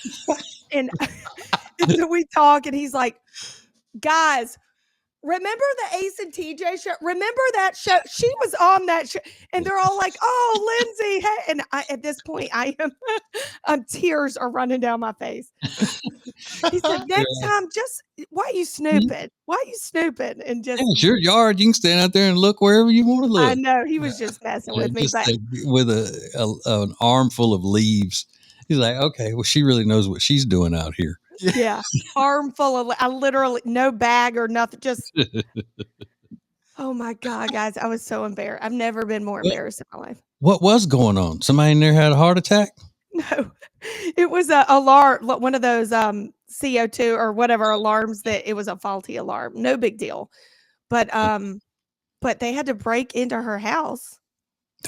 And so we talk and he's like, guys, remember the Ace and TJ show? Remember that show? She was on that show. And they're all like, oh, Lindsay. Hey. And at this point, I am, tears are running down my face. He said, next time, just, why are you snooping? Why are you snooping? And just, it's your yard. You can stand out there and look wherever you want to look. I know. He was just messing with me. But With an armful of leaves. He's like, okay, well, she really knows what she's doing out here. Yeah, armful of, I literally, no bag or nothing, just, oh my God, guys, I was so embarrassed. I've never been more embarrassed in my life. What was going on? Somebody in there had a heart attack? No, it was a alarm, one of those CO2 or whatever alarms that it was a faulty alarm. No big deal. But they had to break into her house.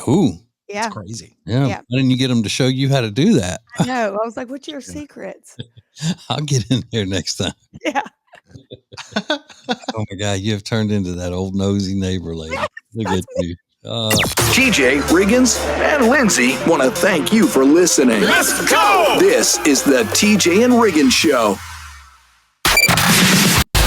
Ooh. Yeah. That's crazy. Yeah. Why didn't you get them to show you how to do that? I know. I was like, what's your secrets? I'll get in there next time. Yeah. Oh my God, you have turned into that old nosy neighbor lady. Look at you. TJ, Riggins, and Lindsay want to thank you for listening. Let's go! This is the TJ and Riggins Show.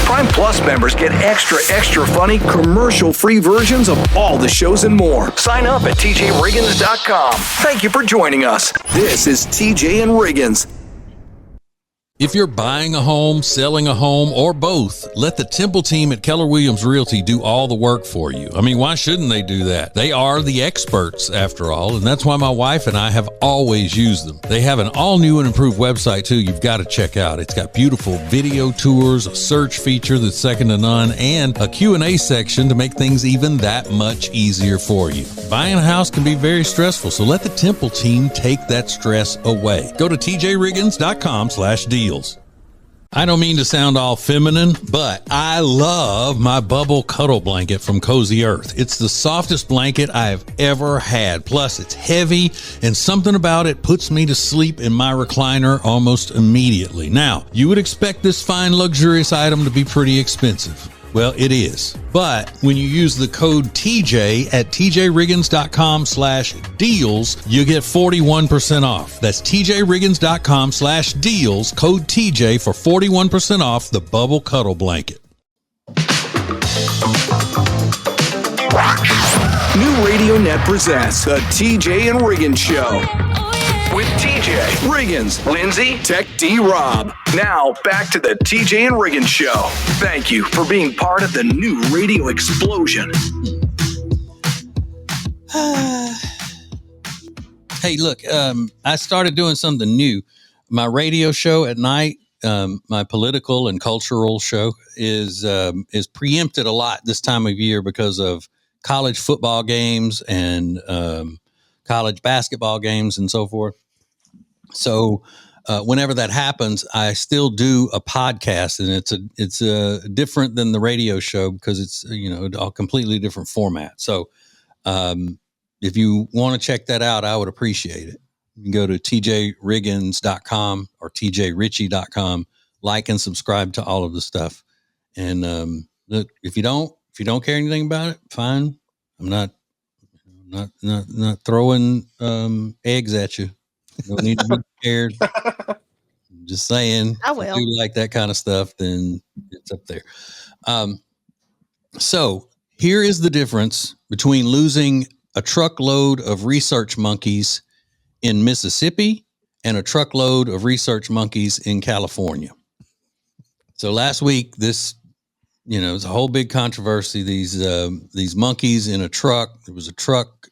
Prime Plus members get extra funny, commercial-free versions of all the shows and more. Sign up at tjriggins.com. Thank you for joining us. This is TJ and Riggins. If you're buying a home, selling a home, or both, let the Temple team at Keller Williams Realty do all the work for you. I mean, why shouldn't they do that? They are the experts, after all, and that's why my wife and I have always used them. They have an all-new and improved website, too, you've got to check out. It's got beautiful video tours, a search feature that's second to none, and a Q&A section to make things even that much easier for you. Buying a house can be very stressful, so let the Temple team take that stress away. Go to tjriggins.com/deals. I don't mean to sound all feminine, but I love my bubble cuddle blanket from Cozy Earth. It's the softest blanket I've ever had. Plus, it's heavy, and something about it puts me to sleep in my recliner almost immediately. Now, you would expect this fine, luxurious item to be pretty expensive. Well, it is. But when you use the code TJ at tjriggins.com/deals, you get 41% off. That's tjriggins.com/deals, code TJ for 41% off the bubble cuddle blanket. New Radio Net presents the TJ and Riggins Show. With TJ, Riggins, Lindsay, Tech D Rob. Now, back to the TJ and Riggins Show. Thank you for being part of the new radio explosion. Hey, look, I started doing something new. My radio show at night, my political and cultural show is preempted a lot this time of year because of college football games and college basketball games and so forth. So whenever that happens, I still do a podcast, and it's different than the radio show because it's a completely different format. So if you want to check that out, I would appreciate it. You can go to tjriggins.com or tjritchie.com, like and subscribe to all of the stuff. And look, if you don't care anything about it, fine. I'm not throwing eggs at you. You don't need to be scared. I'm just saying, I will. if you like that kind of stuff, then it's up there. So here is the difference between losing a truckload of research monkeys in Mississippi and a truckload of research monkeys in California. So last week, it's a whole big controversy. These monkeys in a truck. There was a truck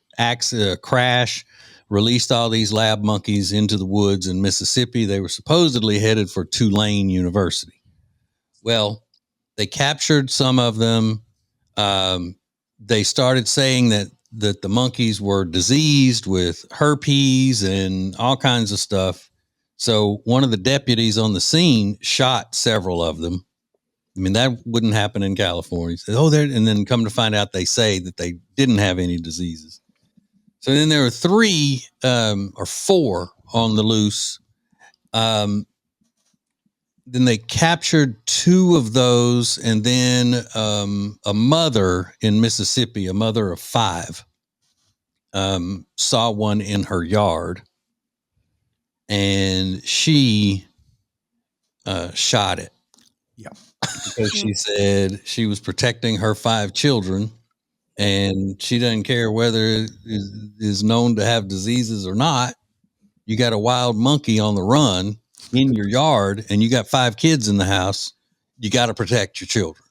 crash. Released all these lab monkeys into the woods in Mississippi. They were supposedly headed for Tulane University. Well, they captured some of them. They started saying that the monkeys were diseased with herpes and all kinds of stuff. So one of the deputies on the scene shot several of them. I mean, that wouldn't happen in California. He said, and then come to find out they say that they didn't have any diseases. So then there were 3 or 4 on the loose. Then they captured 2 of those, and then a mother in Mississippi, a mother of 5, saw one in her yard, and she shot it. Yeah, because she said she was protecting her 5 children. And she doesn't care whether it is known to have diseases or not. You got a wild monkey on the run in your yard, and you got 5 kids in the house. You got to protect your children.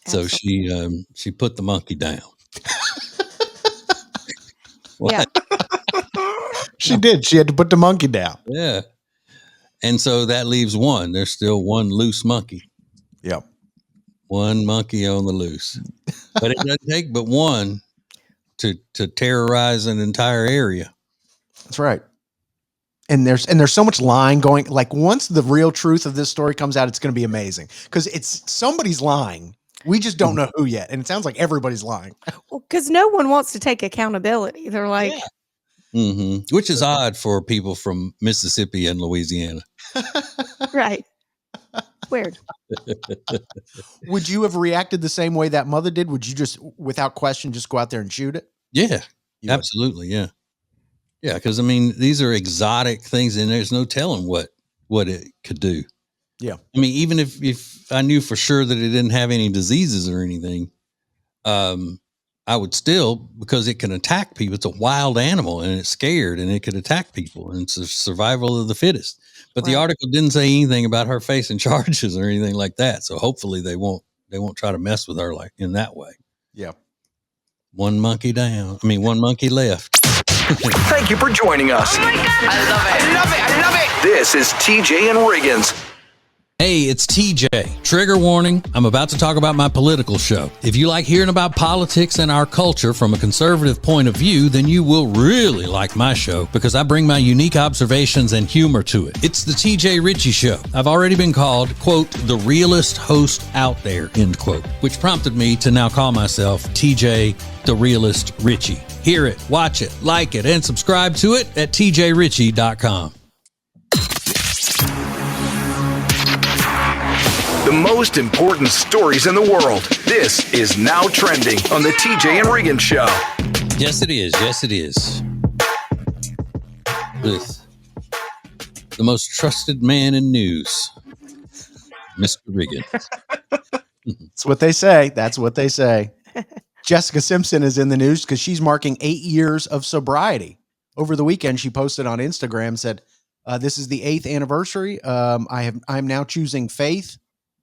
Absolutely. So she put the monkey down. Yeah. she did. She had to put the monkey down. Yeah. And so that leaves one. There's still one loose monkey. Yep. One monkey on the loose. But it doesn't take but one to terrorize an entire area. That's right. And there's so much lying going. Like, once the real truth of this story comes out, it's going to be amazing because somebody's lying. We just don't know who yet. And it sounds like everybody's lying. Well, because no one wants to take accountability. They're like, Mm-hmm. Which is odd for people from Mississippi and Louisiana. right. Weird. Would you have reacted the same way that mother did? Would you just, without question, just go out there and shoot it? Yeah, You would. absolutely. Yeah. Yeah. Because, I mean, these are exotic things, and there's no telling what it could do. Yeah. I mean, even if I knew for sure that it didn't have any diseases or anything, I I would still, because it can attack people. It's a wild animal and it's scared and it could attack people, and it's a survival of the fittest. But the Right. article didn't say anything about her facing charges or anything like that. So hopefully they won't try to mess with her like in that way. Yeah. One monkey left. Thank you for joining us. Oh my God. I love it. I love it. I love it. This is TJ and Riggins. Hey, it's TJ. Trigger warning, I'm about to talk about my political show. If you like hearing about politics and our culture from a conservative point of view, then you will really like my show because I bring my unique observations and humor to it. It's the TJ Ritchie Show. I've already been called, quote, the realest host out there, end quote, which prompted me to now call myself TJ the Realist Ritchie. Hear it, watch it, like it, and subscribe to it at tjritchie.com. The most important stories in the world. This is Now Trending on the TJ and Riggins Show. Yes, it is. Yes, it is. With the most trusted man in news, Mr. Riggins. That's what they say. That's what they say. Jessica Simpson is in the news because she's marking 8 years of sobriety. Over the weekend, she posted on Instagram, said, this is the 8th anniversary. I'm now choosing faith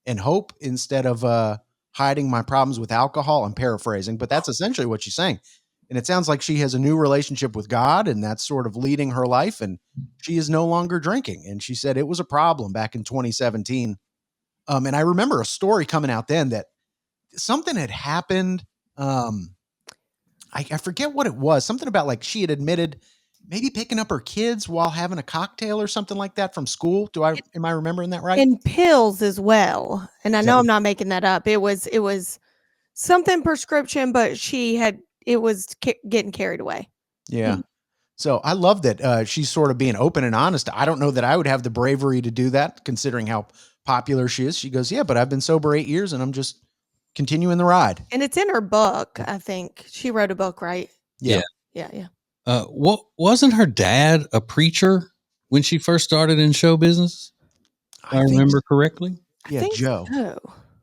and hope instead of hiding my problems with alcohol. I'm paraphrasing, but that's essentially what she's saying. And it sounds like she has a new relationship with God, and that's sort of leading her life. And she is no longer drinking. And she said it was a problem back in 2017. And I remember a story coming out then that something had happened. I forget what it was. Something about like she had admitted maybe picking up her kids while having a cocktail or something like that from school. Am I remembering that right? And pills as well. And I know I'm not making that up. It was something prescription, but it was getting carried away. Yeah. So I love that she's sort of being open and honest. I don't know that I would have the bravery to do that considering how popular she is. She goes, yeah, but I've been sober 8 years and I'm just continuing the ride. And it's in her book, I think. She wrote a book, right? Yeah. Yeah. What wasn't her dad a preacher when she first started in show business? If I remember correctly. Yeah, Joe. So.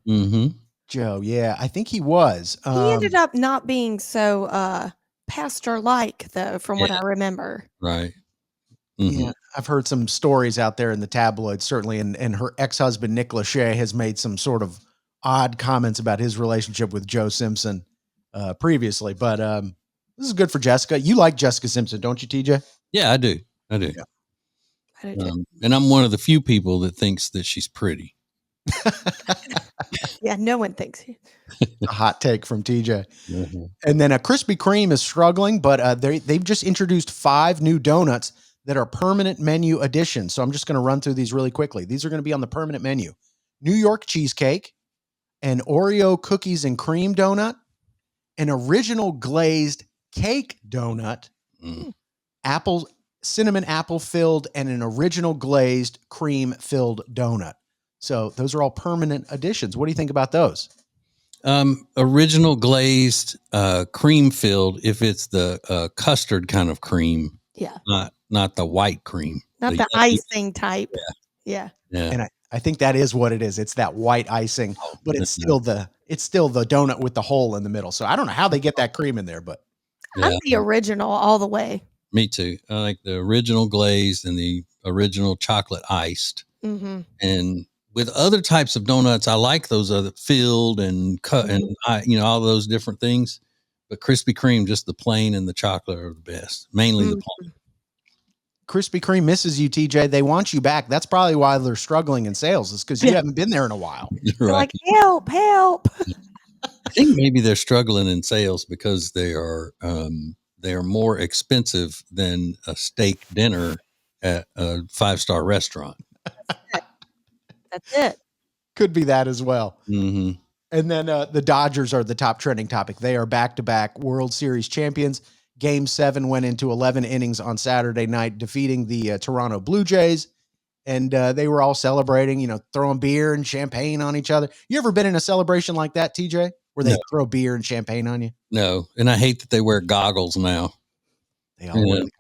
Mm-hmm. Joe, yeah, I think he was. He ended up not being so pastor-like, though, from what I remember. Right. Mm-hmm. Yeah, I've heard some stories out there in the tabloids, certainly, and her ex-husband, Nick Lachey, has made some sort of odd comments about his relationship with Joe Simpson previously. But this is good for Jessica. You like Jessica Simpson, don't you, TJ? Yeah, I do. Yeah. I do too. And I'm one of the few people that thinks that she's pretty. Yeah, no one thinks. A hot take from TJ. Mm-hmm. And then Krispy Kreme is struggling, but they've just introduced 5 new donuts that are permanent menu additions. So I'm just going to run through these really quickly. These are going to be on the permanent menu. New York cheesecake, an Oreo cookies and cream donut, an original glazed cake donut, cinnamon apple filled, and an original glazed cream filled donut. So those are all permanent additions. What do you think about those? Original glazed, cream filled. If it's the custard kind of cream, Yeah. Not the white cream, Not the icing type. Yeah. Yeah. And I think that is what it is. It's that white icing, but it's still the donut with the hole in the middle. So I don't know how they get that cream in there, but I'm the original all the way. Me too. I like the original glazed and the original chocolate iced. Mm-hmm. And with other types of donuts, I like those other filled and cut and all those different things. But Krispy Kreme, just the plain and the chocolate are the best. Mainly the plain. Krispy Kreme misses you, TJ. They want you back. That's probably why they're struggling in sales. Is because you haven't been there in a while. They're like, help. I think maybe they're struggling in sales because they are more expensive than a steak dinner at a 5-star restaurant. That's it. Could be that as well. Mm-hmm. And then the Dodgers are the top trending topic. They are back-to-back World Series champions. Game 7 went into 11 innings on Saturday night, defeating the Toronto Blue Jays. And they were all celebrating, throwing beer and champagne on each other. You ever been in a celebration like that, TJ, where they throw beer and champagne on you? No. And I hate that they wear goggles now.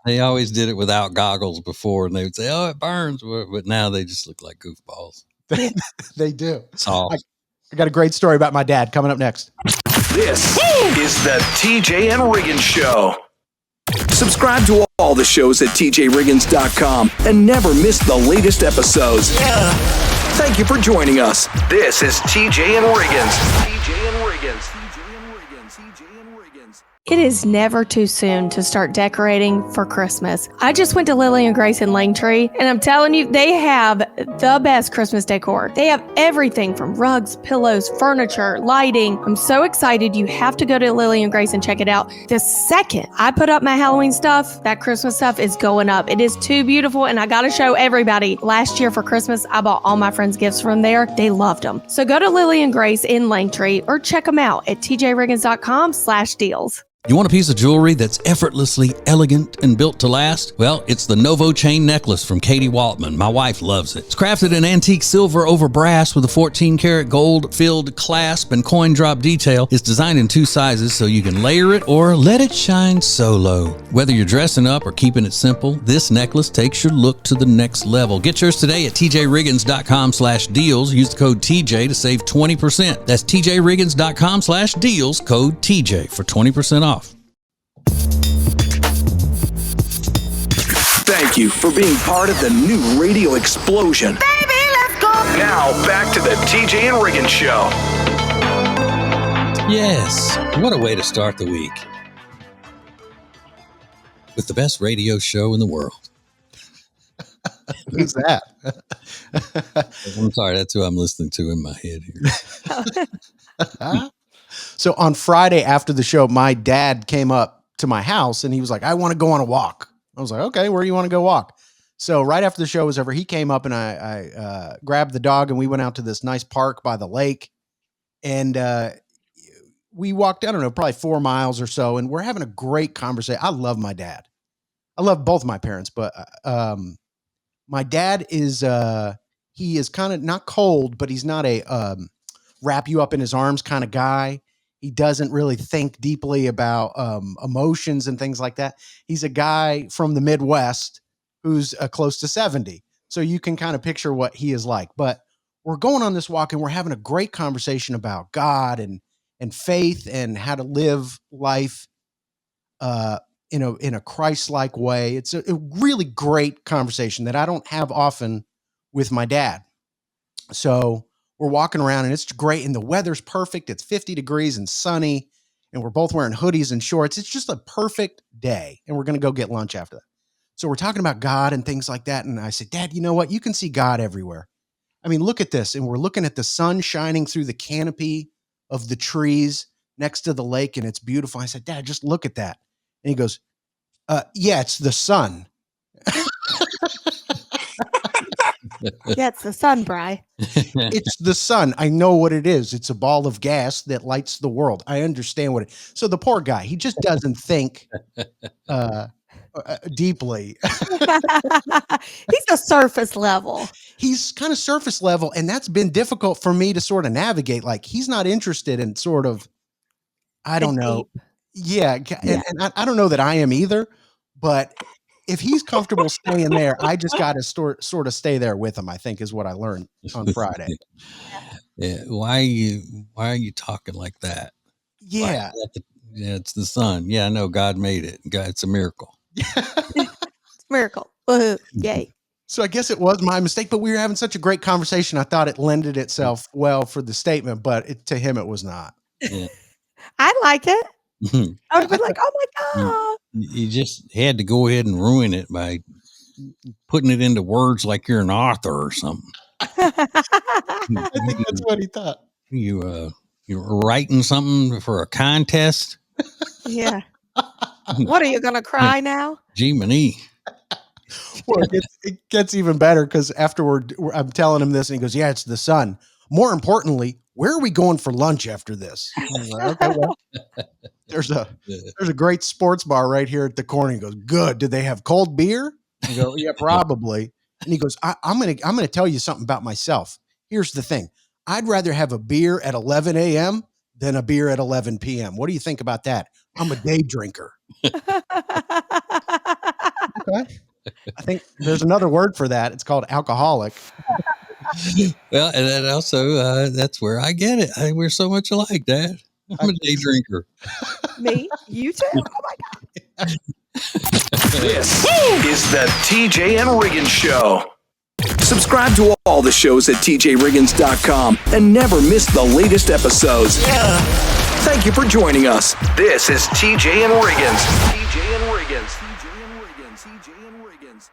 They always did it without goggles before, and they would say, oh, it burns. But now they just look like goofballs. They do. Soft. I got a great story about my dad coming up next. This is the TJ and Riggins Show. Subscribe to all the shows at tjriggins.com and never miss the latest episodes. Thank you for joining us. This is TJ and Riggins. TJ and Riggins. TJ and Riggins. TJ and Riggins. It is never too soon to start decorating for Christmas. I just went to Lily and Grace in Langtree, and I'm telling you, they have the best Christmas decor. They have everything from rugs, pillows, furniture, lighting. I'm so excited. You have to go to Lily and Grace and check it out. The second I put up my Halloween stuff, that Christmas stuff is going up. It is too beautiful, and I got to show everybody. Last year for Christmas, I bought all my friends gifts from there. They loved them. So go to Lily and Grace in Langtree or check them out at tjriggins.com/deals. You want a piece of jewelry that's effortlessly elegant and built to last? Well, it's the Novo chain necklace from Katie Waltman. My wife loves it. It's crafted in antique silver over brass with a 14-karat gold-filled clasp and coin drop detail. It's designed in 2 sizes so you can layer it or let it shine solo. Whether you're dressing up or keeping it simple, this necklace takes your look to the next level. Get yours today at tjriggins.com/deals. Use the code TJ to save 20%. That's tjriggins.com/deals, code TJ for 20% off. Thank you for being part of the new radio explosion. Baby, let's go. Now, back to the TJ and Riggins Show. Yes, what a way to start the week. With the best radio show in the world. Who's that? I'm sorry, that's who I'm listening to in my head here. So on Friday after the show, my dad came up to my house and he was like, I want to go on a walk. I was like, okay, where do you want to go walk? So right after the show was over, he came up and I grabbed the dog and we went out to this nice park by the lake. And we walked, I don't know, probably 4 miles or so. And we're having a great conversation. I love my dad. I love both my parents, but my dad is, he is kind of not cold, but he's not a wrap you up in his arms kind of guy. He doesn't really think deeply about emotions and things like that. He's a guy from the Midwest who's close to 70. So you can kind of picture what he is like. But we're going on this walk and we're having a great conversation about God and faith and how to live life in a Christ-like way. It's a really great conversation that I don't have often with my dad. So we're walking around and it's great and the weather's perfect. It's 50 degrees and sunny and we're both wearing hoodies and shorts. It's just a perfect day. And we're going to go get lunch after that. So we're talking about God and things like that. And I said, Dad, you know what? You can see God everywhere. I mean, look at this. And we're looking at the sun shining through the canopy of the trees next to the lake and it's beautiful. I said, Dad, just look at that. And he goes, yeah, it's the sun. Yeah, it's the sun, Bri. It's the sun. I know what it is. It's a ball of gas that lights the world. I understand what it is. So the poor guy, he just doesn't think deeply. He's a surface level. He's kind of surface level. And that's been difficult for me to sort of navigate. Like he's not interested in sort of, I don't know. Yeah. And I don't know that I am either, but if he's comfortable staying there, I just got to sort of stay there with him, I think is what I learned on Friday. Yeah. Why are you talking like that? Yeah. Yeah, it's the sun. Yeah, I know God made it. God, it's a miracle. It's a miracle. Woohoo. Yay. So I guess it was my mistake, but we were having such a great conversation. I thought it lended itself well for the statement, but to him, it was not. Yeah. I like it. I would have been like, oh my God. You just had to go ahead and ruin it by putting it into words like you're an author or something. I think that's what he thought. You're writing something for a contest. Yeah. What are you going to cry now? Jiminy. Well, it gets even better because afterward, I'm telling him this and he goes, yeah, it's the sun. More importantly, where are we going for lunch after this? I was like, okay, well, there's a great sports bar right here at the corner. He goes, good. Do they have cold beer? I go, yeah, probably. And he goes, I'm gonna tell you something about myself. Here's the thing. I'd rather have a beer at 11 a.m. than a beer at 11 p.m. What do you think about that? I'm a day drinker. Okay. I think there's another word for that. It's called alcoholic. Well, and then also that's where I get it. We're so much alike, Dad. I'm a day drinker. Me? You too? Oh my God. This is the TJ and Riggins Show. Subscribe to all the shows at tjriggins.com and never miss the latest episodes. Thank you for joining us. This is TJ and Riggins. TJ and Riggins. TJ and Riggins. TJ and Riggins.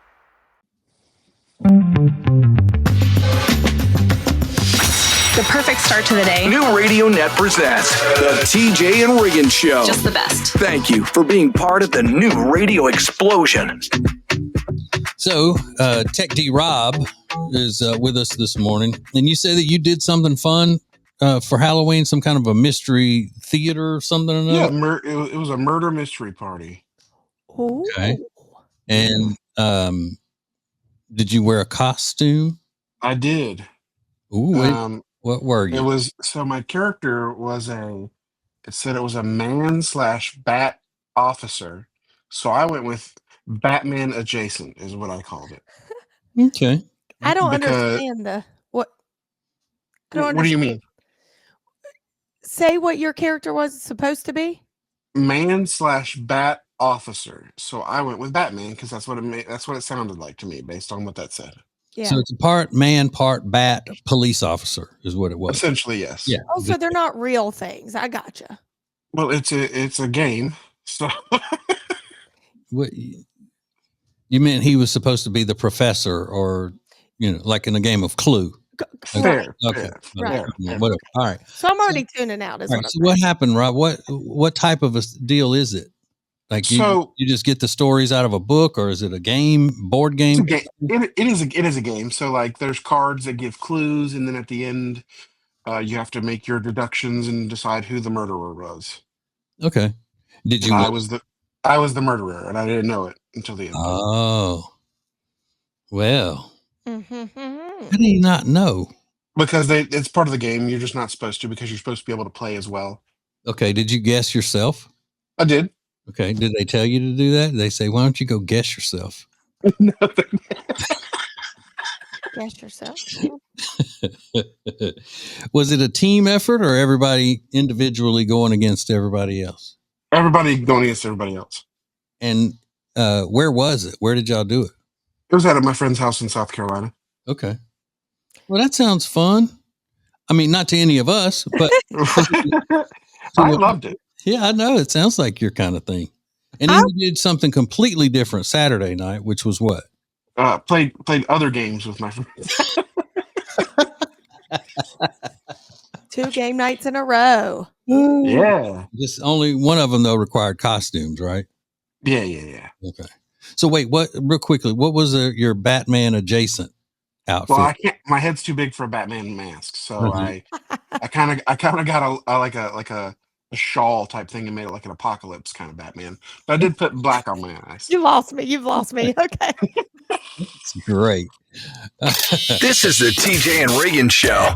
The perfect start to the day. New Radio Net presents the TJ and Riggins Show. Just the best. Thank you for being part of the new radio explosion. So, Tech D Rob is with us this morning, and you say that you did something fun for Halloween, some kind of a mystery theater or something or Yeah, another? it was a murder mystery party. Ooh. Okay. And did you wear a costume? I did. Ooh, wait, what were It you? was so my character was it said it was a man/bat officer. So I went with Batman adjacent is what I called it. Okay. I don't Because- understand the what. I don't What do you understand. mean? Say what your character was supposed to be. Man/bat officer. So I went with Batman because that's what it sounded like to me based on what that said. Yeah. So it's a part man, part bat police officer is what it was. Essentially, yes. Yeah. Also, they're not real things. I gotcha. Well, it's a game. So What you meant he was supposed to be the professor, or like in a game of Clue? fair. Okay. fair, Right. fair, fair. Whatever. All right. So I'm already tuning out. Is All what right. I'm So what happened, Rob? What type of a deal is it? Like So- you just get the stories out of a book, or is it a game, board It's game? a game. It is a game. So like there's cards that give clues, and then at the end, you have to make your deductions and decide who the murderer was. Okay. Did And you? I was the murderer, and I didn't know it until the end. Oh. Well, Mm-hmm. how do you not know? Because it's part of the game. You're just not supposed to because you're supposed to be able to play as well. Okay. Did you guess yourself? I did. Okay. Did they tell you to do that? They say, why don't you go guess yourself? No, Guess yourself. Was it a team effort or everybody individually going against everybody else? everybody going against everybody else. And where was it? Where did y'all do it? It was at my friend's house in South Carolina. Okay. Well, that sounds fun. I mean, not to any of us, but I loved it. yeah, I know. It sounds like your kind of thing. And then you did something completely different Saturday night, which was what? Played other games with my friends. 2 game nights in a row. Yeah. Just only one of them, though, required costumes, right? Yeah. Okay. So wait, real quickly, what was your Batman adjacent outfit? Well, I can't. My head's too big for a Batman mask, so Mhm. I kind of got a shawl type thing and made it like an apocalypse kind of Batman. But I did put black on my eyes. You lost me. You've lost me. Okay. It's great. This is the TJ and Riggins Show.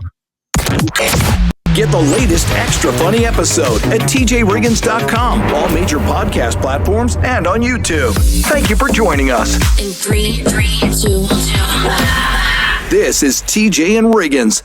Get the latest extra funny episode at tjriggins.com, all major podcast platforms, and on YouTube. Thank you for joining us. In 3, 2, 1. This is TJ and Riggins.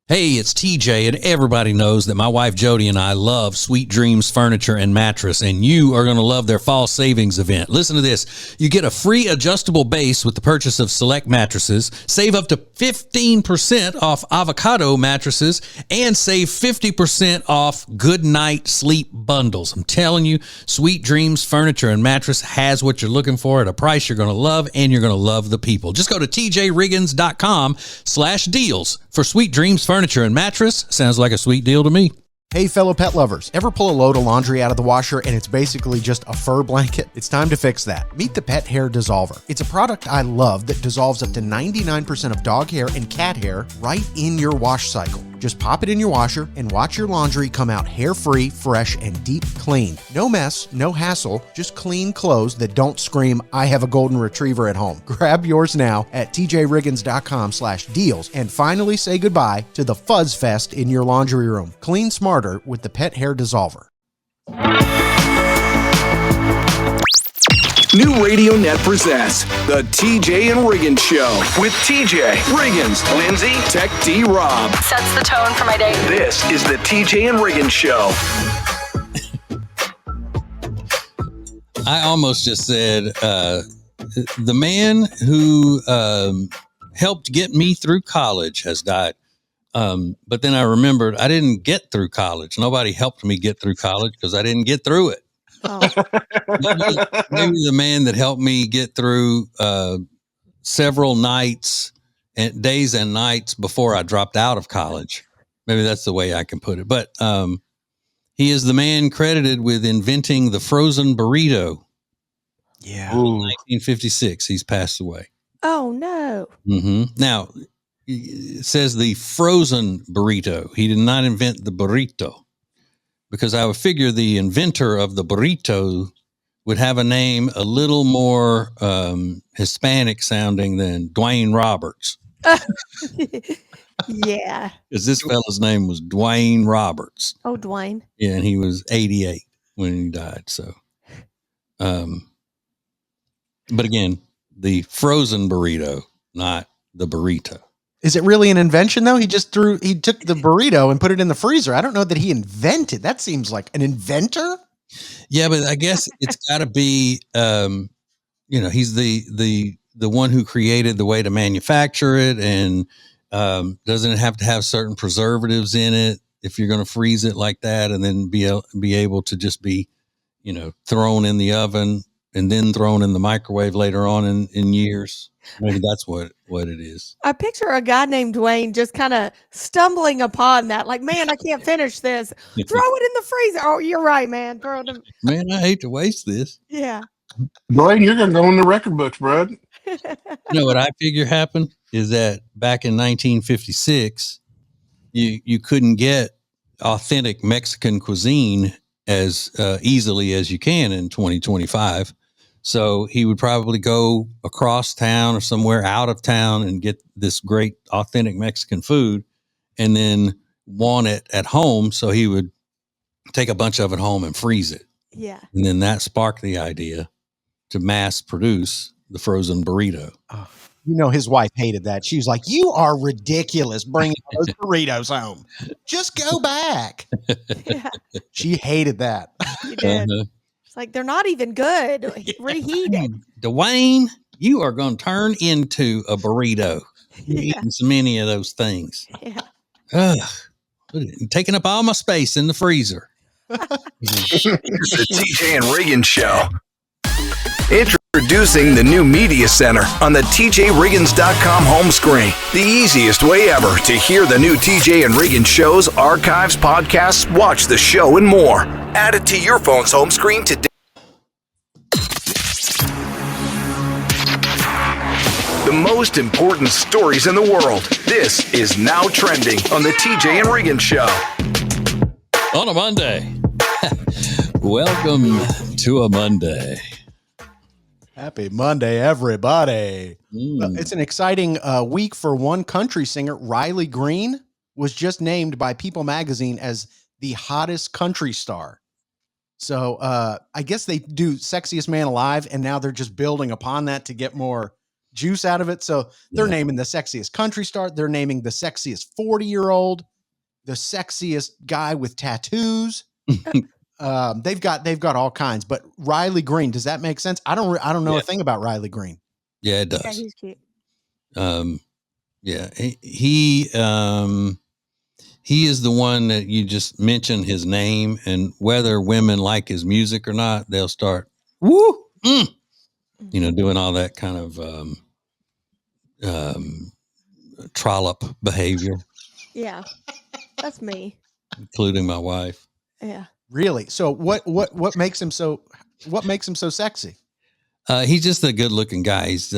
Hey, it's TJ, and everybody knows that my wife Jody and I love Sweet Dreams Furniture and Mattress, and you are going to love their fall savings event. Listen to this. You get a free adjustable base with the purchase of select mattresses, save up to 15% off avocado mattresses, and save 50% off good night sleep bundles. I'm telling you, Sweet Dreams Furniture and Mattress has what you're looking for at a price you're going to love, and you're going to love the people. Just go to tjriggins.com/deals for Sweet Dreams Furniture and Mattress. Sounds like a sweet deal to me. Hey, fellow pet lovers, ever pull a load of laundry out of the washer and it's basically just a fur blanket? It's time to fix that. Meet the Pet Hair Dissolver. It's a product I love that dissolves up to 99% of dog hair and cat hair right in your wash cycle. Just pop it in your washer and watch your laundry come out hair-free, fresh, and deep clean. No mess, no hassle, just clean clothes that don't scream, I have a golden retriever at home. Grab yours now at tjriggins.com/deals and finally say goodbye to the fuzz fest in your laundry room. Clean smarter with the Pet Hair Dissolver. New Radio Net presents the TJ and Riggins Show with TJ, Riggins, Lindsay, Tech D Rob. Sets the tone for my day. This is the TJ and Riggins Show. I almost just said the man who helped get me through college has died. But then I remembered I didn't get through college. Nobody helped me get through college because I didn't get through it. Oh, Maybe the man that helped me get through several nights and days and nights before I dropped out of college. Maybe that's the way I can put it. But he is the man credited with inventing the frozen burrito. Yeah. In 1956, he's passed away. oh no. Now, it says the frozen burrito. He did not invent the burrito, because I would figure the inventor of the burrito would have a name a little more Hispanic sounding than Dwayne Roberts, Yeah. because this fella's name was Dwayne Roberts. Oh, Dwayne. Yeah, and he was 88 when he died. So, but again, the frozen burrito, not the burrito. Is it really an invention though? He took the burrito and put it in the freezer. I don't know that he invented. That seems like an inventor. Yeah, but I guess it's got to be, he's the one who created the way to manufacture it, and doesn't it have to have certain preservatives in it if you're going to freeze it like that, and then be able to just be, thrown in the oven and then thrown in the microwave later on in years. Maybe that's what it is. I picture a guy named Dwayne just kind of stumbling upon that. Like, man, I can't finish this. Throw it in the freezer. Oh, you're right, man. Throw it in. Man, I hate to waste this. Yeah. Dwayne, you're gonna go in the record books, bud. You know what I figure happened is that back in 1956, you couldn't get authentic Mexican cuisine as easily as you can in 2025. So he would probably go across town or somewhere out of town and get this great authentic Mexican food, and then want it at home. So he would take a bunch of it home and freeze it. Yeah. And then that sparked the idea to mass produce the frozen burrito. Oh, his wife hated that. She was like, "You are ridiculous bringing those burritos home. Just go back." Yeah. She hated that. You did. It's like, they're not even good. Reheat it. Dwayne, you are going to turn into a burrito. You're eating so many of those things. Yeah. Ugh, taking up all my space in the freezer. The TJ and Riggins Show. Introducing the new Media Center on the TJRiggins.com home screen. The easiest way ever to hear the new TJ and Riggins shows, archives, podcasts, watch the show, and more. Add it to your phone's home screen today. The most important stories in the world. This is Now Trending on the TJ and Riggins Show. On a Monday. Welcome to a Monday. Happy Monday, everybody. Well, it's an exciting week for one country singer. Riley Green was just named by People magazine as the hottest country star. So I guess they do Sexiest Man Alive, and now they're just building upon that to get more juice out of it. So they're naming the sexiest country star. They're naming the sexiest 40-year-old, the sexiest guy with tattoos. They've got all kinds. But Riley Green, does that make sense? I don't know a thing about Riley Green. Yeah, it does. Yeah, he's cute. Yeah, he is the one that you just mentioned his name, and whether women like his music or not, they'll start doing all that kind of trollop behavior. Yeah. That's me. Including my wife. Yeah. Really? So what makes him so sexy? He's just a good looking guy. He's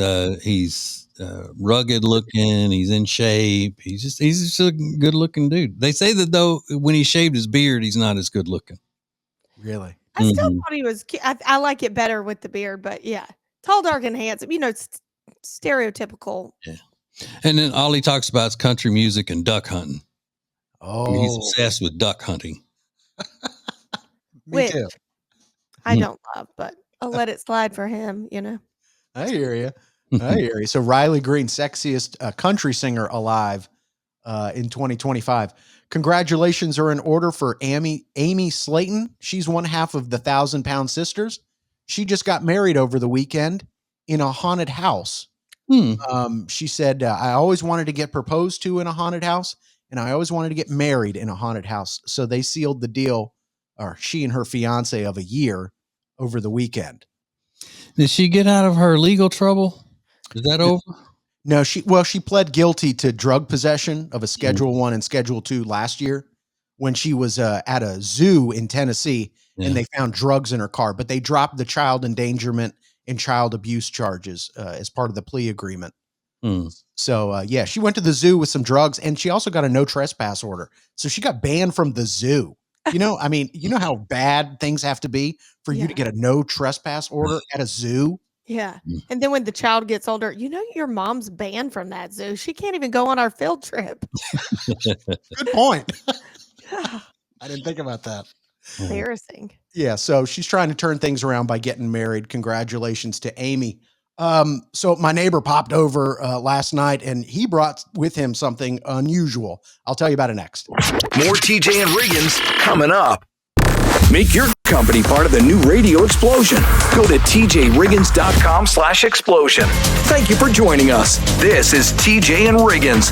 rugged looking. He's in shape. He's just a good looking dude. They say that though, when he shaved his beard, he's not as good looking. Really? I still thought he was cute. I like it better with the beard, but yeah. Tall, dark, and handsome. Stereotypical. Yeah. And then all he talks about is country music and duck hunting. Oh, He's obsessed with duck hunting. Me too. I don't love, but I'll let it slide for him, you know. I hear you. I hear you. So Riley Green, sexiest country singer alive in 2025. Congratulations are in order for Amy Slayton. She's one half of the 1,000-Pound Sisters. She just got married over the weekend in a haunted house. She said, I always wanted to get proposed to in a haunted house, and I always wanted to get married in a haunted house. So they sealed the deal, or she and her fiance, of a year over the weekend. Did she get out of her legal trouble? Is that over? No, she pled guilty to drug possession of a Schedule 1 and Schedule 2 last year when she was at a zoo in Tennessee, and they found drugs in her car, but they dropped the child endangerment and child abuse charges as part of the plea agreement. So, she went to the zoo with some drugs, and she also got a no trespass order. So she got banned from the zoo. You know, I mean, you know how bad things have to be for you to get a no trespass order at a zoo? Yeah. And then when the child gets older, you know, your mom's banned from that zoo. She can't even go on our field trip. Good point. I didn't think about that. Embarrassing. Yeah. So she's trying to turn things around by getting married. Congratulations to Amy. So my neighbor popped over last night, and he brought with him something unusual. I'll tell you about it next. More TJ and Riggins coming up. Make your company part of the new radio explosion. Go to tjriggins.com/explosion. Thank you for joining us. This is TJ and Riggins.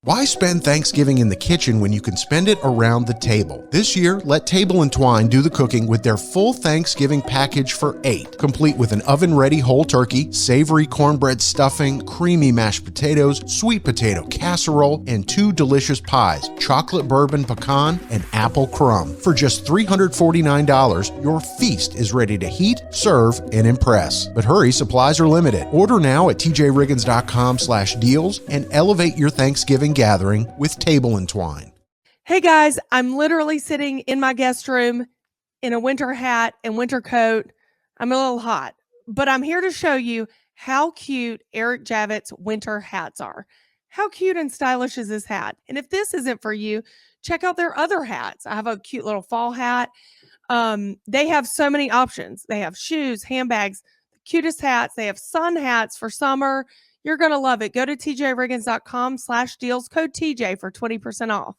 Why spend Thanksgiving in the kitchen when you can spend it around the table? This year, let Table & Twine do the cooking with their full Thanksgiving package for $8, complete with an oven-ready whole turkey, savory cornbread stuffing, creamy mashed potatoes, sweet potato casserole, and 2 delicious pies, chocolate bourbon pecan and apple crumb. For just $349, your feast is ready to heat, serve, and impress. But hurry, supplies are limited. Order now at tjriggins.com/deals and elevate your Thanksgiving gathering with Table & Twine. Hey guys, I'm literally sitting in my guest room in a winter hat and winter coat. I'm a little hot, but I'm here to show you how cute Eric Javits winter hats are. How cute and stylish is this hat? And if this isn't for you, check out their other hats. I have a cute little fall hat. They have so many options. They have shoes, handbags, the cutest hats. They have sun hats for summer. You're going to love it. Go to tjriggins.com/deals, code TJ for 20% off.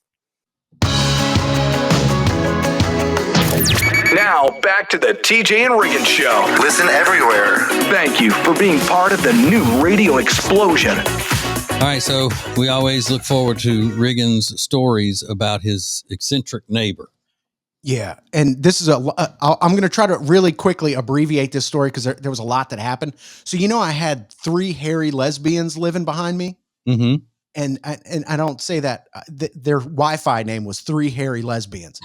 Now, back to the TJ and Riggins Show. Listen everywhere. Thank you for being part of the new radio explosion. All right, so we always look forward to Riggins' stories about his eccentric neighbor. Yeah, and this is I'm going to try to really quickly abbreviate this story because there was a lot that happened. So, you know, I had 3 hairy lesbians living behind me. Mm-hmm. And I don't say that. Their Wi-Fi name was 3 hairy lesbians.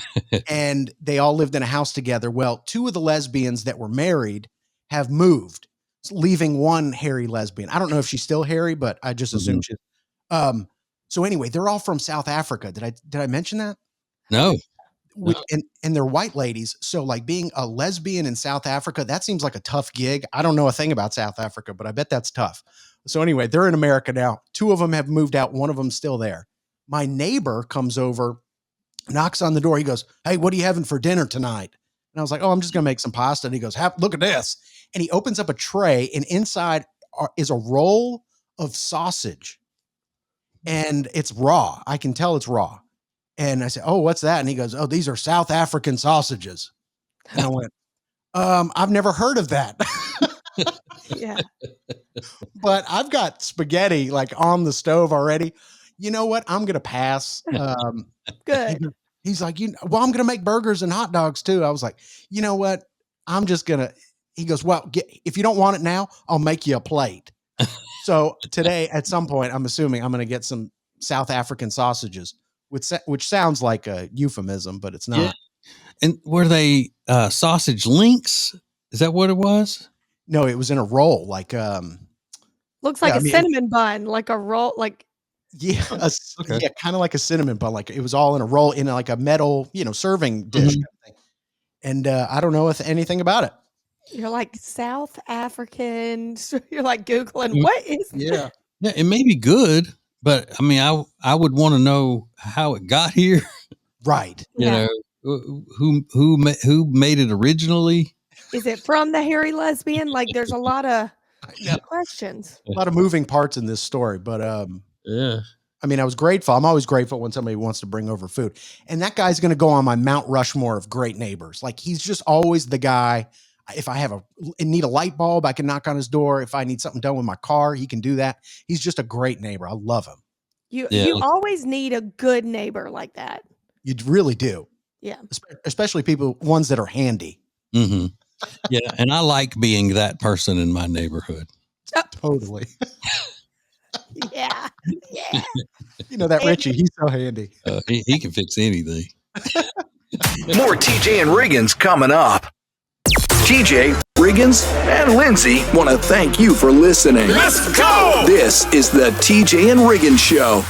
And they all lived in a house together. Well, 2 of the lesbians that were married have moved, leaving 1 hairy lesbian. I don't know if she's still hairy, but I just assumed she. So anyway, they're all from South Africa. Did I mention that? No. And they're white ladies. So like being a lesbian in South Africa, that seems like a tough gig. I don't know a thing about South Africa, but I bet that's tough. So anyway, they're in America now. 2 of them have moved out. 1 of them's still there. My neighbor comes over, knocks on the door. He goes, "Hey, what are you having for dinner tonight?" And I was like, "Oh, I'm just going to make some pasta." And he goes, "Look at this." And he opens up a tray, and inside is a roll of sausage. And it's raw. I can tell it's raw. And I said, "Oh, what's that?" And he goes, "Oh, these are South African sausages." And I went, I've never heard of that. Yeah. But I've got spaghetti like on the stove already. You know what? I'm going to pass. Good. He's like, I'm going to make burgers and hot dogs too. I was like, you know what? I'm just going to, he goes, "Well, if you don't want it now, I'll make you a plate." So today at some point, I'm assuming I'm going to get some South African sausages. Which sounds like a euphemism, but it's not. Yeah. And were they sausage links? Is that what it was? No, it was in a roll. Like looks like cinnamon bun, like a roll, like yeah, kind of like a cinnamon bun. Like it was all in a roll in like a metal, serving dish. Kind of thing. And I don't know anything about it. You're like South African. So you're like Googling what is yeah. It may be good. But I mean, I would want to know how it got here. Right. You Yeah. know, who made it originally? Is it from the hairy lesbian? Like, there's a lot of I know. questions. A lot of moving parts in this story, but Yeah. I mean, I was grateful. I'm always grateful when somebody wants to bring over food. And that guy's going to go on my Mount Rushmore of great neighbors. Like, he's just always the guy. If I need a light bulb, I can knock on his door. If I need something done with my car, he can do that. He's just a great neighbor. I love him. You always need a good neighbor like that. You really do. Yeah. Especially ones that are handy. Mm-hmm. Yeah. And I like being that person in my neighborhood. Totally. Yeah. Yeah. You know, that Richie, he's so handy. He can fix anything. More TJ and Riggins coming up. TJ, Riggins, and Lindsay want to thank you for listening. Let's go! This is the TJ and Riggins Show.